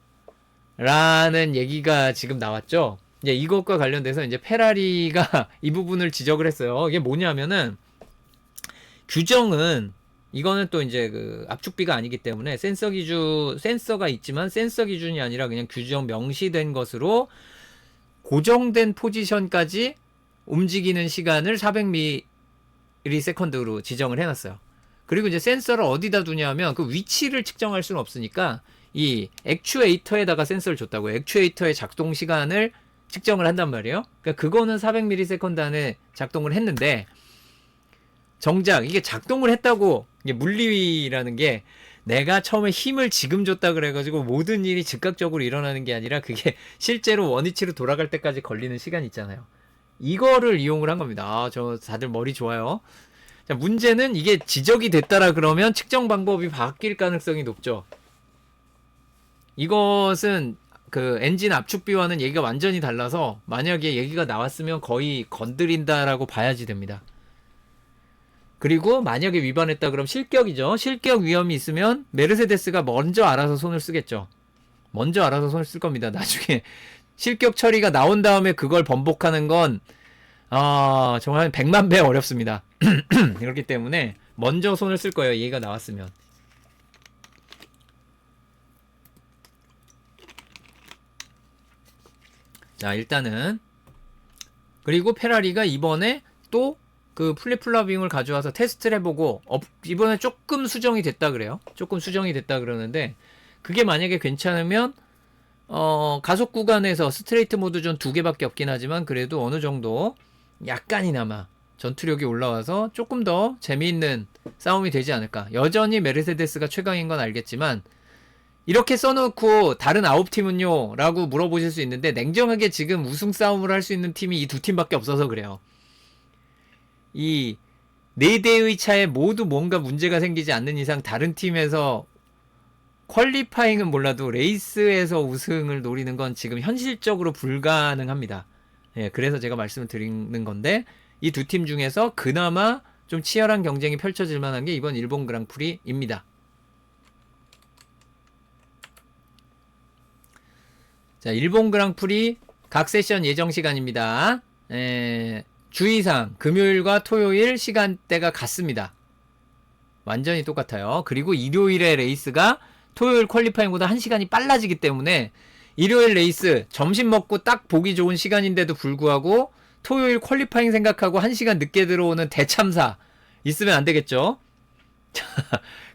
라는 얘기가 지금 나왔죠. 이제 이것과 관련돼서 이제 페라리가 이 부분을 지적을 했어요. 이게 뭐냐면은, 규정은 이거는 또 이제 그 압축비가 아니기 때문에 센서가 있지만 센서 기준이 아니라 그냥 규정 명시된 것으로 고정된 포지션까지 움직이는 시간을 400ms로 지정을 해놨어요. 그리고 이제 센서를 어디다 두냐면 그 위치를 측정할 수는 없으니까 이 액추에이터에다가 센서를 줬다고요. 액추에이터의 작동 시간을 측정을 한단 말이에요. 그러니까 그거는 400ms 안에 작동을 했는데 정작 이게 작동을 했다고 이게 물리라는 게 내가 처음에 힘을 지금 줬다 그래가지고 모든 일이 즉각적으로 일어나는 게 아니라 그게 실제로 원위치로 돌아갈 때까지 걸리는 시간 있잖아요. 이거를 이용을 한 겁니다. 아, 저 다들 머리 좋아요. 자, 문제는 이게 지적이 됐다라 그러면 측정 방법이 바뀔 가능성이 높죠. 이것은 그 엔진 압축비와는 얘기가 완전히 달라서 만약에 얘기가 나왔으면 거의 건드린다라고 봐야지 됩니다. 그리고 만약에 위반했다 그럼 실격이죠. 실격 위험이 있으면 메르세데스가 먼저 알아서 손을 쓰겠죠. 먼저 알아서 손을 쓸 겁니다. 나중에 실격 처리가 나온 다음에 그걸 번복하는 건 정말 100만 배 어렵습니다. 그렇기 때문에 먼저 손을 쓸 거예요. 얘기가 나왔으면. 자, 일단은 그리고 페라리가 이번에 또 그 플립플러빙을 가져와서 테스트를 해보고 이번에 조금 수정이 됐다 그래요. 조금 수정이 됐다 그러는데 그게 만약에 괜찮으면 가속 구간에서 스트레이트 모드 존 2개밖에 없긴 하지만 그래도 어느 정도 약간이나마 전투력이 올라와서 조금 더 재미있는 싸움이 되지 않을까. 여전히 메르세데스가 최강인 건 알겠지만 이렇게 써놓고 다른 9팀은요? 라고 물어보실 수 있는데 냉정하게 지금 우승 싸움을 할 수 있는 팀이 이 두 팀밖에 없어서 그래요. 이 4대의 차에 모두 뭔가 문제가 생기지 않는 이상 다른 팀에서 퀄리파잉은 몰라도 레이스에서 우승을 노리는 건 지금 현실적으로 불가능합니다. 예, 그래서 제가 말씀을 드리는 건데 이 두 팀 중에서 그나마 좀 치열한 경쟁이 펼쳐질 만한 게 이번 일본 그랑프리입니다. 자, 일본 그랑프리 각 세션 예정 시간입니다. 주의사항, 금요일과 토요일 시간대가 같습니다. 완전히 똑같아요. 그리고 일요일의 레이스가 토요일 퀄리파잉보다 1시간이 빨라지기 때문에 일요일 레이스 점심 먹고 딱 보기 좋은 시간인데도 불구하고 토요일 퀄리파잉 생각하고 1시간 늦게 들어오는 대참사 있으면 안 되겠죠?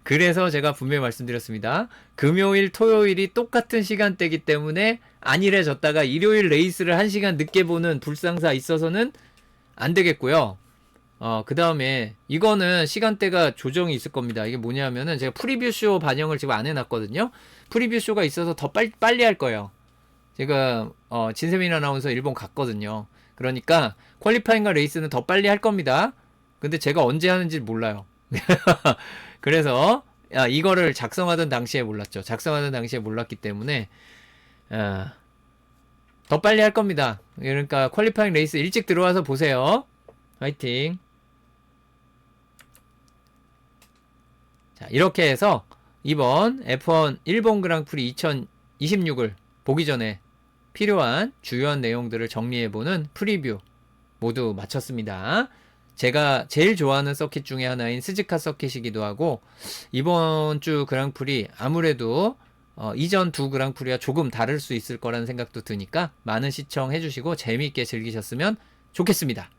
그래서 제가 분명히 말씀드렸습니다. 금요일, 토요일이 똑같은 시간대이기 때문에 안일해졌다가 일요일 레이스를 1시간 늦게 보는 불상사 있어서는 안 되겠고요. 그 다음에 이거는 시간대가 조정이 있을 겁니다. 이게 뭐냐면은 제가 프리뷰쇼 반영을 지금 안 해놨거든요. 프리뷰쇼가 있어서 더 빨리 할 거예요. 제가 진세민 아나운서 일본 갔거든요. 그러니까 퀄리파잉과 레이스는 더 빨리 할 겁니다. 근데 제가 언제 하는지 몰라요. 그래서 이거를 작성하던 당시에 몰랐죠. 작성하던 당시에 몰랐기 때문에 더 빨리 할 겁니다. 그러니까 퀄리파잉 레이스 일찍 들어와서 보세요. 화이팅. 자, 이렇게 해서 이번 F1 일본 그랑프리 2026을 보기 전에 필요한 주요한 내용들을 정리해보는 프리뷰 모두 마쳤습니다. 제가 제일 좋아하는 서킷 중에 하나인 스즈카 서킷이기도 하고 이번 주 그랑프리 아무래도 이전 두 그랑프리와 조금 다를 수 있을 거라는 생각도 드니까 많은 시청해주시고 재미있게 즐기셨으면 좋겠습니다.